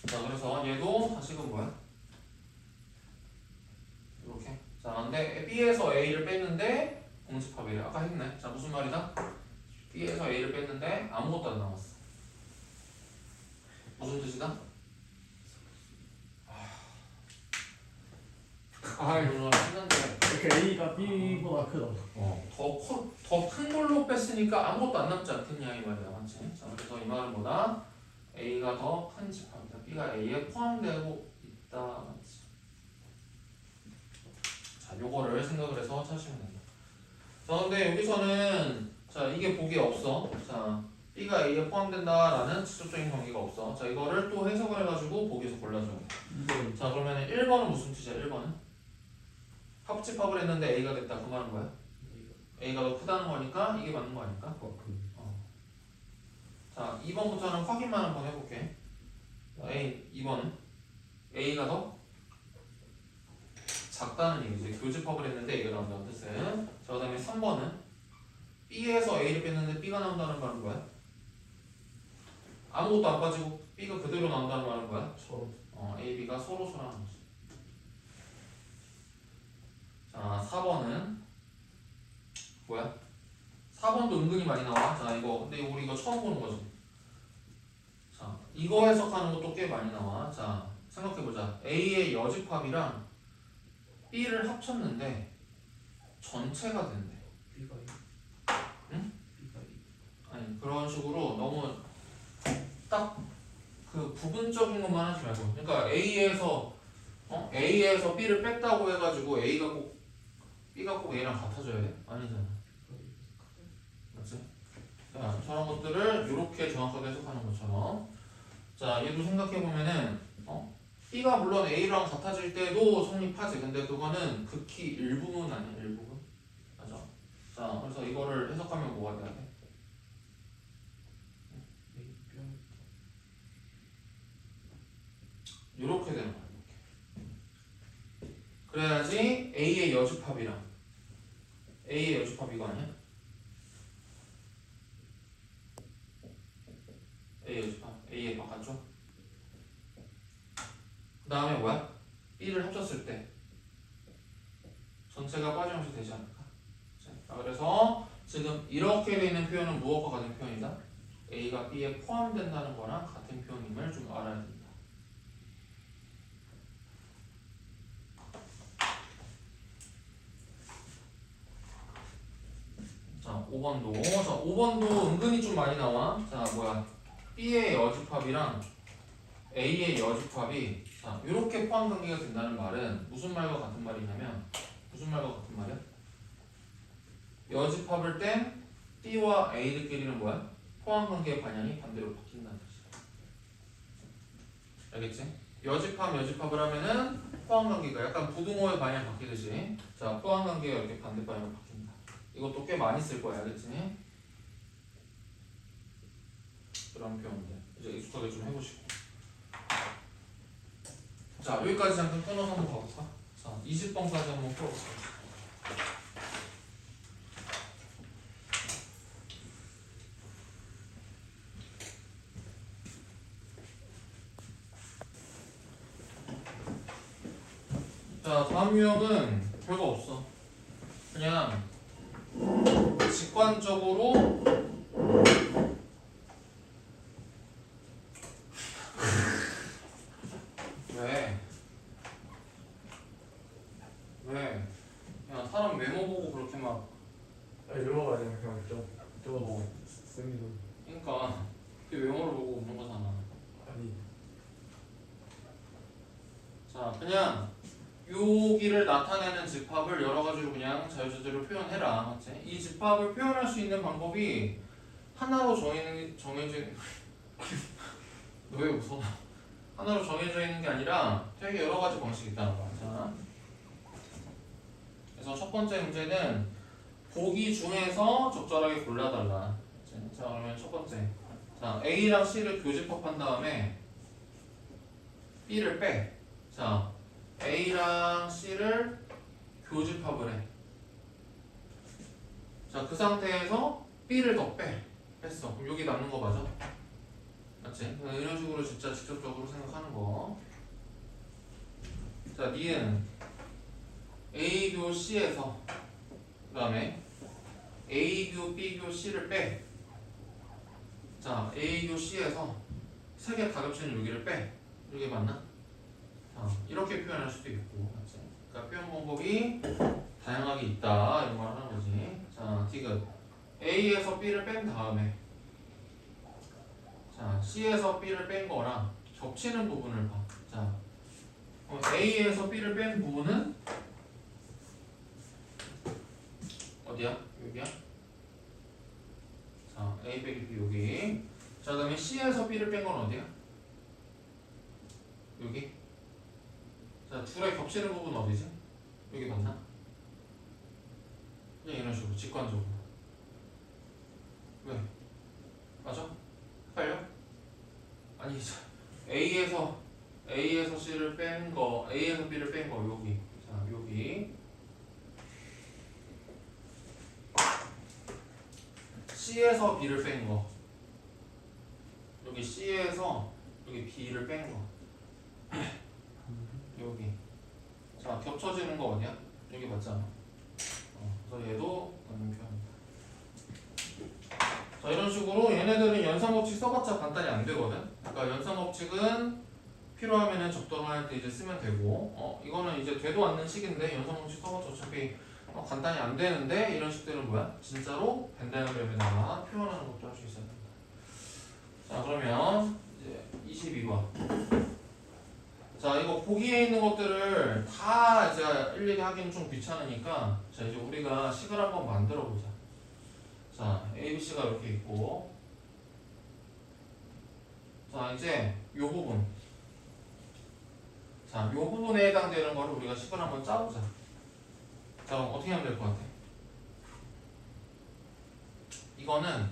자, 그래서 얘도 다시금 뭐야? 이렇게. 자, 근데 B에서 A를 뺐는데 공집합이래. 아까 했네. 자, 무슨 말이다? B에서 A를 뺐는데 아무것도 안 남았어. 무슨 뜻이다? 이거 했는데 이렇게 A가 B보다 크다. 더 큰 걸로 뺐으니까 아무것도 안 남지 않겠냐 이 말이야. 맞지? 자, 그래서 이 말은 뭐다? A가 더 큰 집합이다. B가 A에 포함되고 있다. 맞지? 자, 요거를 생각을 해서 찾으시면 된다. 자, 근데 여기서는 자 이게 보기에 없어. 자, B가 A에 포함된다라는 직접적인 관계가 없어. 자, 이거를 또 해석을 해가지고 보기에서 골라줘야 돼. 자, 그러면 1번은 무슨 뜻이야? 1번은 합집합을 했는데 A가 됐다. 그 말은 뭐야? A가 더 크다는 거니까 이게 맞는 거 아닐까? 자, 2번부터는 확인만 한번 해볼게. 자, 2번은 A가 더 작다는 얘기지. 교집합을 했는데 A가 나온다는 뜻은. 자, 그 다음에 3번은 B에서 A를 뺐는데 B가 나온다는 말은 뭐야? 아무것도 안 빠지고 B가 그대로 나온다는 말은 뭐야? A, B가 서로서라는 거지. 자, 4번은 뭐야? 4번도 은근히 많이 나와. 자, 이거 근데 우리 이거 처음 보는 거지. 자, 이거 해석하는 것도 꽤 많이 나와. 자, 생각해보자. A의 여집합이랑 B를 합쳤는데 전체가 된대. B가 2. 응? B가 2. 아니 그런 식으로 너무 딱 그 부분적인 것만 하지 말고, 그러니까 A에서 B를 뺐다고 해가지고 B가 꼭 A랑 같아져야 돼? 아니잖아. 맞지? 자, 저런 것들을 이렇게 정확하게 해석하는 것처럼. 자, 얘도 생각해보면은 B가 물론 A랑 같아질 때도 성립하지. 근데 그거는 극히 일부분 아니야, 일부분. 맞아. 자, 그래서 이거를 해석하면 뭐가 돼야 돼? 이렇게 되는 거야. 이렇게. 그래야지 A의 여집합이랑 A의 여집합 이거 아니야? A의 여집합, A의 바깥쪽. 그 다음에 뭐야? B를 합쳤을 때 전체가 빠짐없이 되지 않을까? 자, 그래서 지금 이렇게 되어 있는 표현은 무엇과 같은 표현이다? A가 B에 포함된다는 거랑 같은 표현임을 좀 알아야 된다. 자, 5번도 은근히 좀 많이 나와. 자, 뭐야? B의 여집합이랑 A의 여집합이 자, 이렇게 포함 관계가 된다는 말은 무슨 말과 같은 말이냐면, 무슨 말과 같은 말이야? 여집합을 땐 B와 A들끼리는 뭐야? 포함 관계의 방향이 반대로 바뀐다는 뜻이야. 알겠지? 여집합을 하면은 포함 관계가 약간 부등호의 방향이 바뀌듯이, 자, 포함 관계가 이렇게 반대 방향으로 바뀐다. 이것도 꽤 많이 쓸 거야, 알겠지? 그런 표현들 이제 익숙하게 좀 해보시고. 자, 여기까지 잠깐 끊어서 한번 가볼까? 자, 20번까지 한번 풀어볼게요. 자, 다음 유형은 별거 없어. 그냥 직관적으로 왜? 그냥 사람 외모 보고 그렇게 막 아니 외모가 아니라 그냥 저거 보고 쌤이도 그러니까 그 외모를 보고 웃는 거잖아. 아니 자, 그냥 여기를 나타내는 집합을 여러 가지로 그냥 자유자재로 표현해라. 맞지? 이 집합을 표현할 수 있는 방법이 하나로 정해진 너 왜 웃어? 하나로 정해져 있는 게 아니라 되게 여러 가지 방식이 있다는 거야. 자, 그래서 첫 번째 문제는 보기 중에서 적절하게 골라달라. 자, 그러면 첫 번째. 자, A랑 C를 교집합한 다음에 B를 빼. 자, A랑 C를 교집합을 해. 자, 그 상태에서 B를 더 빼. 뺐어. 그럼 여기 남는 거 맞아? 맞지? 이런 식으로 진짜 직접적으로 생각하는 거. 자, 니은 A교 C에서 그 다음에 A교 B교 C를 빼. 자, A교 C에서 세 개 다 겹치는 여기를 빼. 이게 맞나? 자, 이렇게 표현할 수도 있고, 맞지? 그러니까 표현 방법이 다양하게 있다 이런 걸 하는 거지. 자, 디귿 A에서 B를 뺀 다음에 자, C에서 B를 뺀 거랑 겹치는 부분을 봐. 자, A에서 B를 뺀 부분은 어디야? 여기야? 자, A 빼기 B 여기. 자, 그다음에 C에서 B를 뺀 건 어디야? 여기. 자, 둘의 겹치는 부분 어디지? 여기 맞나? 그냥 이런 식으로 직관적으로. 왜? 맞아? 헷갈려? 아니, A에서 C를 뺀 거, A에서 B를 뺀 거 여기. 자, 여기. C에서 B를 뺀 거. 여기 C에서 여기 B를 뺀 거. 여기. 자, 겹쳐지는 거 어디야? 여기 맞잖아. 그래서 얘도 음표입니다. 자, 이런 식으로 얘네들은 연산법칙 써봤자 간단히 안 되거든. 그러니까 연산법칙은 필요하면은 적당할 때 이제 쓰면 되고, 이거는 이제 되도 않는 식인데 연산법칙 써봤자 어차피 간단히 안 되는데 이런 식들은 뭐야? 진짜로 벤다이어그램에다가 표현하는 것도 할 수 있어야 된다. 자, 그러면 이제 22번. 자, 이거 보기에 있는 것들을 다 이제 일일이 하기는 좀 귀찮으니까, 자, 이제 우리가 식을 한번 만들어 보자. 자, ABC가 이렇게 있고, 자, 이제 요 부분. 자, 요 부분에 해당되는 거를 우리가 식을 한번 짜보자. 자, 그럼 어떻게 하면 될 것 같아? 이거는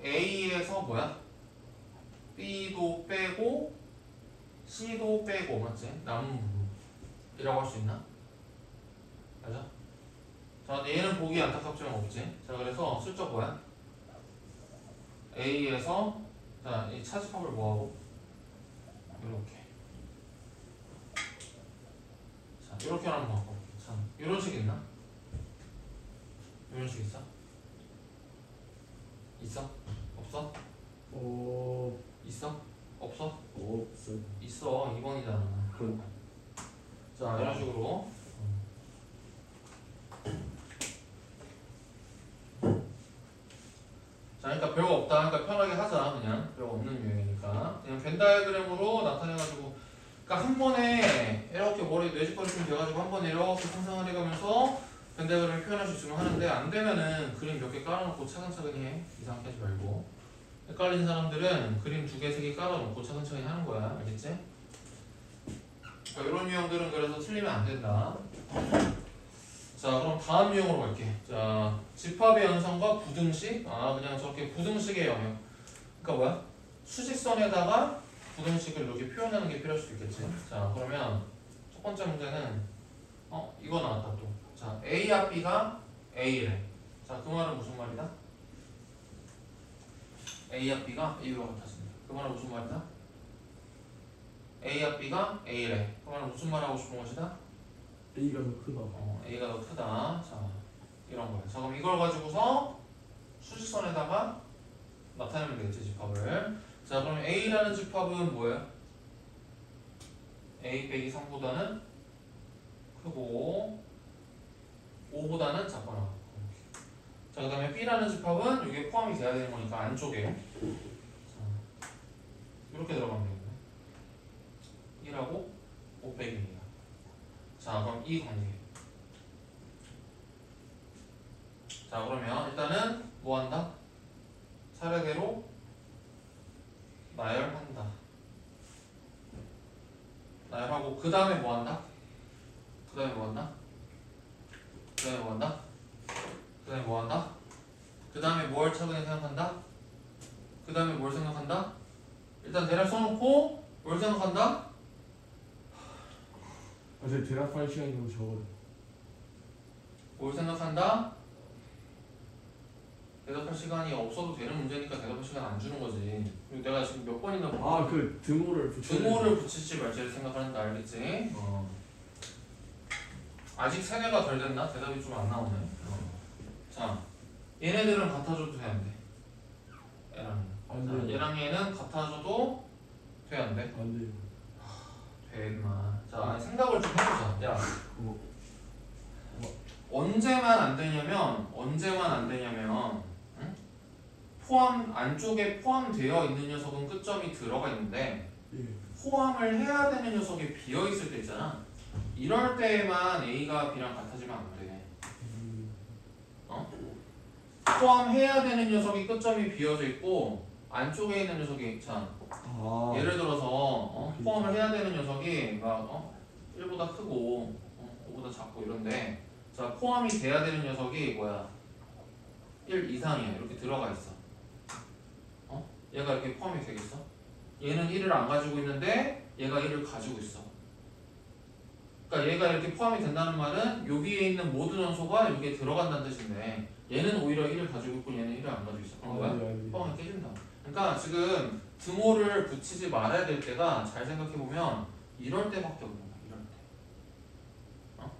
A에서 뭐야? B도 빼고 C도 빼고, 맞지? 남은 부분이라고 할 수 있나? 맞아? 자, 얘는 보기 안타깝지만 없지. 자, 그래서 슬쩍 뭐야? A에서 자, 이 차집합을 뭐하고? 이렇게. 자, 이렇게 하는 거 바꿔. 자, 이런 식 있나? 이런 식 있어? 있어? 없어? 있어? 없어? 없어. 있어. 2번이잖아. 그럼 자, 이런 식으로. 자, 그러니까 별거 없다. 그러니까 편하게 하자. 그냥 별거 없는 유형이니까 그냥 벤 다이어그램으로 나타내가지고, 그러니까 한 번에 이렇게 머리 뇌지컬이 좀 돼가지고 한 번에 이렇게 상상을 해가면서 벤 다이어그램을 표현할 수 있으면 하는데, 안 되면은 그림 몇 개 깔아놓고 차근차근히 해. 이상하게 하지 말고. 헷갈린 사람들은 그림 2개, 3개 깔아놓고 차근차근히 하는 거야. 알겠지? 그러니까 이런 유형들은 그래서 틀리면 안 된다. 자, 그럼 다음 유형으로 갈게. 자, 집합의 연산과 부등식. 그냥 저렇게 부등식의 영역. 그러니까 뭐야? 수직선에다가 부등식을 이렇게 표현하는 게 필요할 수도 있겠지. 자, 그러면 첫 번째 문제는 이거 나왔다 또. 자, A 합 B가 A래. 자, 그 말은 무슨 말이다? A 합 B가 A와 같아진다. 그 말은 무슨 말이다? A 합 B가 A래. 그 말은 무슨 말 하고 싶은 것이다? A가 더 크다. A가 더 크다. 자, 이런 거야. 자, 그럼 이걸 가지고서 수직선에다가 나타내면 되겠지, 집합을. 자, 그럼 A라는 집합은 뭐예요? A 빼기 3보다는 크고 5보다는 작거나. 자, 그 다음에 B라는 집합은 이게 포함이 돼야 되는 거니까 안쪽에. 자, 이렇게 들어가면 되겠네. 1하고 5 빼기 2야. 자, 그럼 이 관계. 자, 그러면 일단은 뭐 한다? 차례대로 나열한다. 나열하고 그 다음에 뭐 한다? 그 다음에 뭐 한다? 그 다음에 뭐 한다? 그 다음에 뭐 한다? 그 다음에 뭘 차근히 생각한다? 그 다음에 뭘 생각한다? 일단 대략 써놓고 뭘 생각한다? 제 대답할 시간이 너무 적어요. 뭘 생각한다? 대답할 시간이 없어도 되는 문제니까 대답할 시간 안 주는 거지. 그리고 내가 지금 몇 번이나 그 등호를 붙여. 등호를 붙일지 말지를 생각하는데 알겠지? 아직 세뇌가 덜 됐나? 대답이 좀 안 나오네. 자, 얘네들은 같아줘도 돼, 안 돼? 얘랑 안 자, 돼요. 얘랑 얘는 같아줘도 돼, 안 돼? 안 돼요. 돼, 임마. 자, 아니, 생각을 좀 해보자. 야, 뭐. 언제만 안 되냐면, 응? 안쪽에 포함되어 있는 녀석은 끝점이 들어가 있는데, 예. 포함을 해야 되는 녀석이 비어 있을 때 있잖아. 이럴 때만 A가 B랑 같아지면 안 돼. 포함해야 되는 녀석이 끝점이 비어져 있고 안쪽에 있는 녀석이 예를 들어서 포함을 해야 되는 녀석이 막 1보다 크고 5보다 작고 이런데, 자, 포함이 돼야 되는 녀석이 뭐야? 1 이상이야. 이렇게 들어가 있어. 얘가 이렇게 포함이 되겠어? 얘는 1을 안 가지고 있는데 얘가 1을 가지고 있어. 그러니까 얘가 이렇게 포함이 된다는 말은 여기에 있는 모든 원소가 여기에 들어간다는 뜻인데, 얘는 오히려 1을 가지고 있고 얘는 1을 안 가지고 있어. 그런 거야? 아니. 뻥이 깨진다. 그러니까 지금 등호를 붙이지 말아야 될 때가 잘 생각해보면 이럴 때밖에 없는 거야. 이럴 때. 어?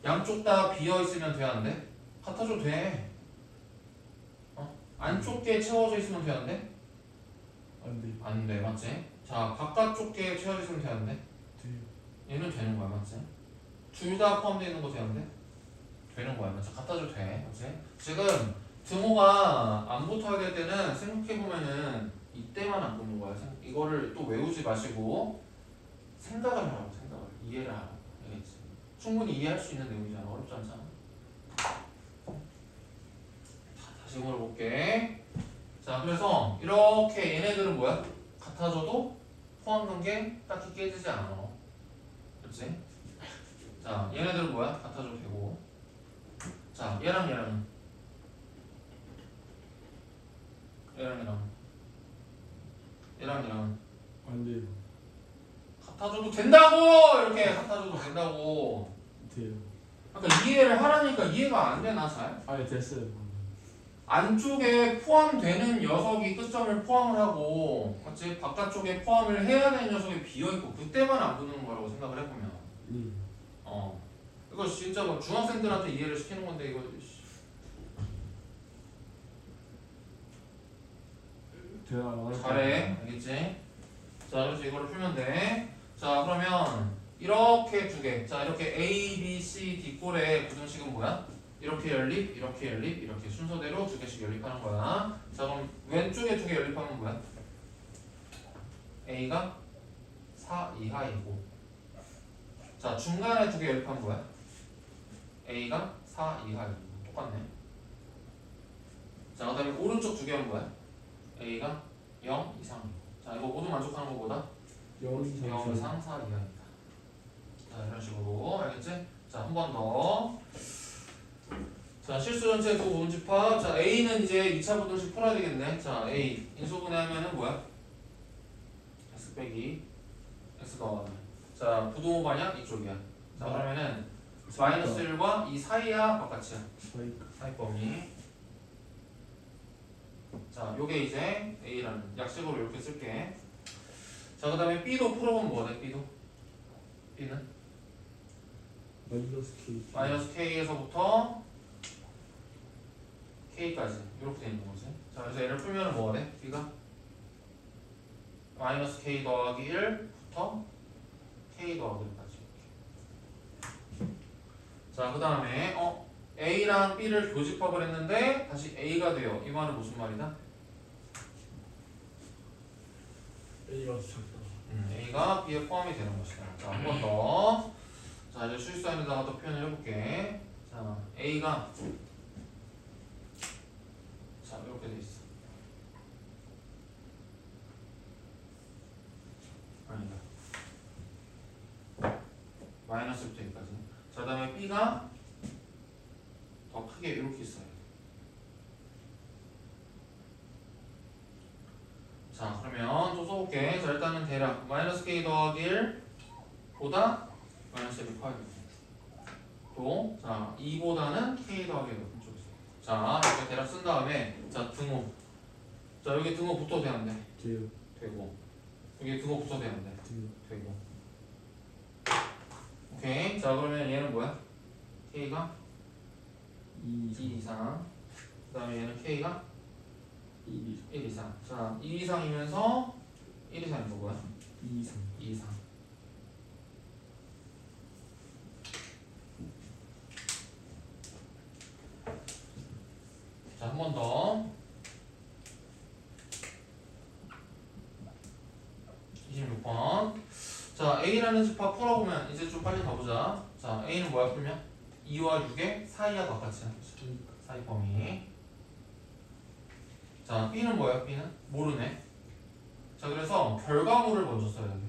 양쪽 다 비어있으면 돼야 안 돼? 같아줘도 돼. 어? 안쪽 게 채워져 있으면 돼야 안 돼? 안 돼. 안 돼. 맞지? 자, 바깥쪽 게 채워져 있으면 돼야 안 돼? 돼. 얘는 되는 거야. 맞지? 둘 다 포함되어 있는 거 돼야 안 돼? 되는 거야. 맞지? 갖다줘도 돼. 맞지? 지금 등호가 안 붙어야 될 때는 생각해보면은 이때만 안 붙는 거야. 이거를 또 외우지 마시고 생각을 하라고. 생각을. 이해를 하라고. 알겠지? 충분히 이해할 수 있는 내용이잖아. 어렵지 않잖아. 다시 물어볼게. 자, 그래서 이렇게 얘네들은 뭐야? 같아져도 포함관계 딱히 깨지지 않아. 그렇지? 자, 얘네들은 뭐야? 같아져도 되고. 자, 얘랑 얘랑 얘랑 안 돼요. 같아줘도 된다고! 이렇게 같아줘도 된다고. 돼요. 그러니까 이해를 하라니까 이해가 안 되나 잘? 아니 됐어요. 안쪽에 포함되는 녀석이 끝점을 포함을 하고 맞지? 바깥쪽에 포함을 해야 되는 녀석이 비어있고 그때만 안 붙는 거라고 생각을 해보면 이거 진짜 뭐 중학생들한테 이해를 시키는 건데 이거 잘해. 알겠지? 자, 그래서 이거를 풀면 돼. 자, 그러면 이렇게 두 개. 자, 이렇게 A, B, C, D 꼴의 구등식은 뭐야? 이렇게 연립, 이렇게 연립, 이렇게 순서대로 두 개씩 연립하는 거야. 자, 그럼 왼쪽에 두 개 연립하면 뭐야? A가 4 이하이고. 자, 중간에 두 개 연립하면 뭐야? A가 4 이하이고. 똑같네. 자, 그 다음에 오른쪽 두 개 하면 뭐야? A가 0 이상이고. 자, 이거 모두 만족하는 것보다 0 이상 4 이하입니다. 자, 이런 식으로 알겠지? 자, 한 번 더. 자, 실수 전체 두 부분집합. 자, A는 이제 2차 부등식 풀어야 되겠네. 자, A 인수분해하면은 뭐야? x 빼기 x 더하기. 자, 부등호 방향 이쪽이야. 자, 그러면은 마이너스 1과 이 사이야 바깥이야? 사이 범위. 자, 요게 이제 A라는 약식으로 이렇게 쓸게. 자, 그 다음에 B도 풀어보면 뭐가 돼? B는 마이너스 K에서부터 K까지 이렇게 되는 거지. 자, 그래서 얘를 풀면 뭐가 돼? B가 마이너스 K 더하기 1부터 K 더하기 1까지. 자, 그 다음에 A랑 B를 교집합을 했는데 다시 A가 돼요. 이 말은 무슨 말이다? A가 B에 포함이 되는 것이다. 자, 한 번 더. 자, 이제 수식사인에다가 또 표현을 해볼게. 자, A가 자, 이렇게 돼 있어. 아니다. 마이너스부터 여기까지. 자, 그 다음에 B가 더 크게 이렇게 있어요. 자, 그러면 또 써볼게. 자, 일단은 대략 마이너스 K 더하기 1보다 마이너스 1이 커야 돼. 또, 자, 2보다는 K 더하기 1이 높은 쪽에 있어. 자, 이렇게 대략 쓴 다음에 자, 등호. 자, 여기 등호 붙어도 돼, 안 돼? 되고. 여기 등호 붙어도 돼, 안 돼? 되고. 오케이. 자, 그러면 얘는 뭐야? K가 2 이상. 그 다음에 얘는 K가 1 이상. 자, 2 이상이면서 1 이상인 거 뭐야? 2 이상. 자, 한 번 더. 26번. 자, A라는 집합 풀어보면 이제 좀 빨리 가보자. 자, A는 뭐야 풀면? 2와 6의 사이야 바깥이야? 사이 범위. 자, B는 뭐야? B는? 모르네. 자, 그래서 결과물을 먼저 써야 돼.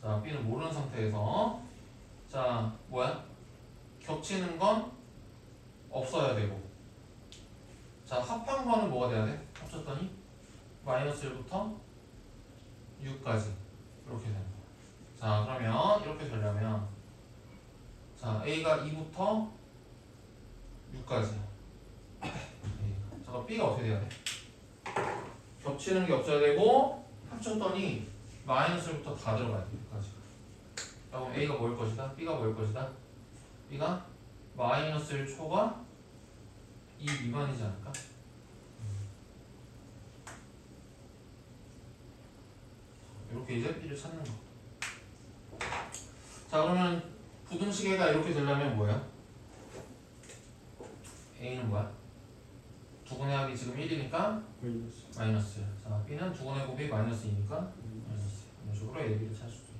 자, B는 모르는 상태에서 자, 뭐야? 겹치는 건 없어야 되고 자, 합한 거는 뭐가 돼야 돼? 합쳤더니 마이너스 1부터 6까지 이렇게 되는 거야. 자, 그러면 이렇게 되려면 자, A가 2부터 6까지 B가 어떻게 돼야 돼? 겹치는 게 없어야 되고 합쳤더니 마이너스부터 다 들어가야 돼. 여기까지. 그럼 A가 뭐일 것이다? B가 뭐일 것이다? B가 마이너스 1 초과 2 미만이지 않을까? 이렇게 이제 B를 찾는 거. 자 그러면 부등식에가 이렇게 되려면 뭐예요? A는 뭐야? 두분의 합이 지금 1이니까 마이너스. 자 B는 두분의 곱이 마이너스 2니까 마이너스. 이런 식으로 A, B를 찾을 수 있다.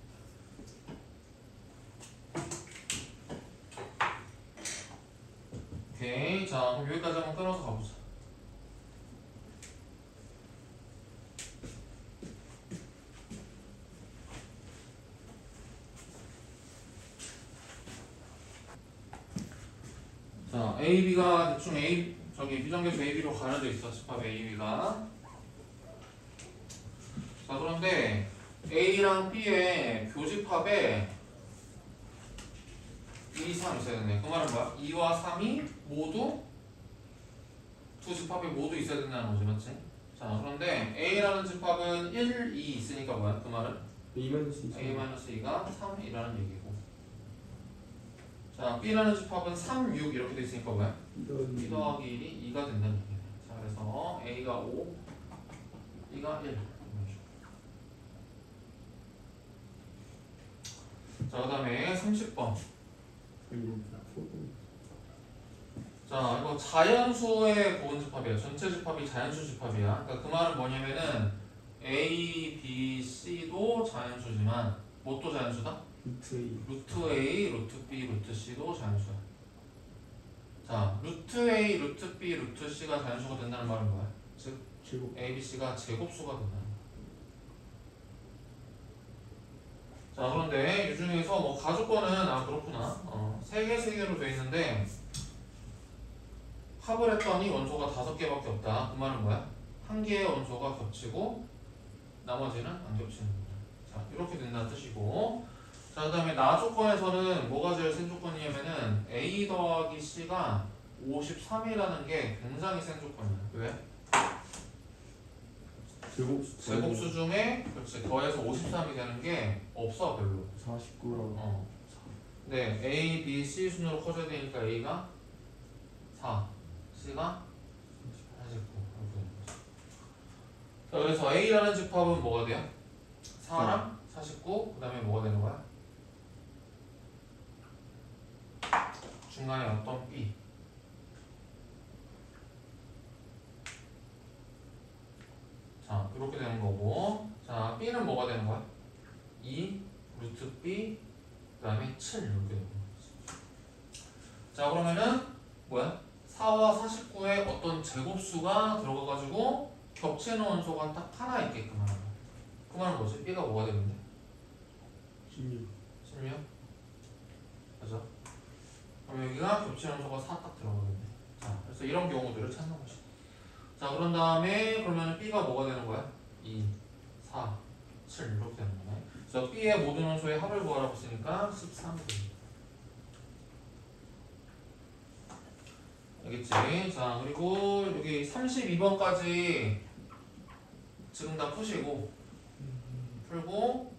오케이. 자 그럼 여기까지 한번 끊어서 가보자. 자, A, B가 대충 저기 비정계수 A, B로 가려져 있어. 집합 A, B가. 자, 그런데 A랑 B의 교집합에 2, 3 있어야 되네. 그 말은 뭐야? 2와 3이 모두 두 집합에 모두 있어야 된다는 거지, 맞지? 자, 그런데 A라는 집합은 1, 2 있으니까 뭐야? 그 말은? A-2가 3이라는 얘기고. 자, B라는 집합은 3, 6 이렇게 돼 있으니까 뭐야? B 더하기 1이 2가 된다는 얘기네. 자, 그래서 A가 5, B가 1. 자, 그 다음에 30번. 자, 이거 자연수의 부분 집합이야. 전체 집합이 자연수 집합이야. 그러니까 그 말은 뭐냐면은 A, B, C도 자연수지만 뭣도 자연수다? 루트 A, 루트 B, 루트 C도 자연수야. 자, 루트 A, 루트 B, 루트 C가 자연수가 된다는 말은 뭐야? 즉 A, B, C가 제곱수가 된다는 거야. 자, 그런데 이 중에서 뭐 가족권은 그렇구나. 3개로 돼 있는데 합을 했더니 원소가 5개밖에 없다. 그 말은 뭐야? 한 개의 원소가 겹치고 나머지는 안 겹치는 거야. 자, 이렇게 된다는 뜻이고. 자, 그 다음에 나 조건에서는 뭐가 제일 센 조건이냐면은 A 더하기 C가 53이라는 게 굉장히 센 조건이야. 왜? 제곱수 중에 그렇지 더해서 53이 되는 게 없어 별로. 49랑 네, A, B, C 순으로 커져야 되니까 A가 4, C가 49 이렇게 되는 거죠. 자, 그래서 A라는 집합은 뭐가 돼요? 4랑 49, 그 다음에 뭐가 되는 거야? 중간에 어떤 B. 자, 이렇게 되는 거고. 자, B는 뭐가 되는 거야? 2, 루트 B, 그 다음에 7 이렇게 되는 거지. 자, 그러면은 뭐야? 4와 49에 어떤 제곱수가 들어가가지고 겹치는 원소가 딱 하나 있게끔 하는 거야. 그 말은 뭐지? B가 뭐가 되는데? 16. 맞아? 그럼 여기가 겹치는 원소가 4 딱 들어가겠네. 자, 그래서 이런 경우들을 찾는 것이다. 자, 그런 다음에 그러면 B가 뭐가 되는 거야? 2, 4, 7 이렇게 되는 거네. 그래서 B의 모든 원소의 합을 구하라고 했으니까 13이 알겠지? 자, 그리고 여기 32번까지 지금 다 푸시고 풀고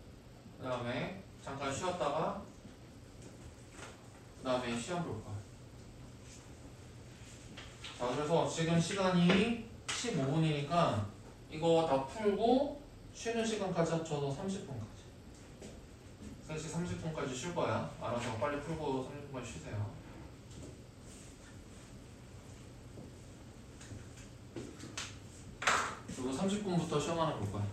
그 다음에 잠깐 쉬었다가 그 다음에 시험 볼 거야. 자, 그래서 지금 시간이 15분이니까 이거 다 풀고 쉬는 시간까지 합쳐서 30분까지 3시 30분까지 쉴 거야. 알아서 빨리 풀고 30분까지 쉬세요. 그리고 30분부터 시험 하나 볼 거야.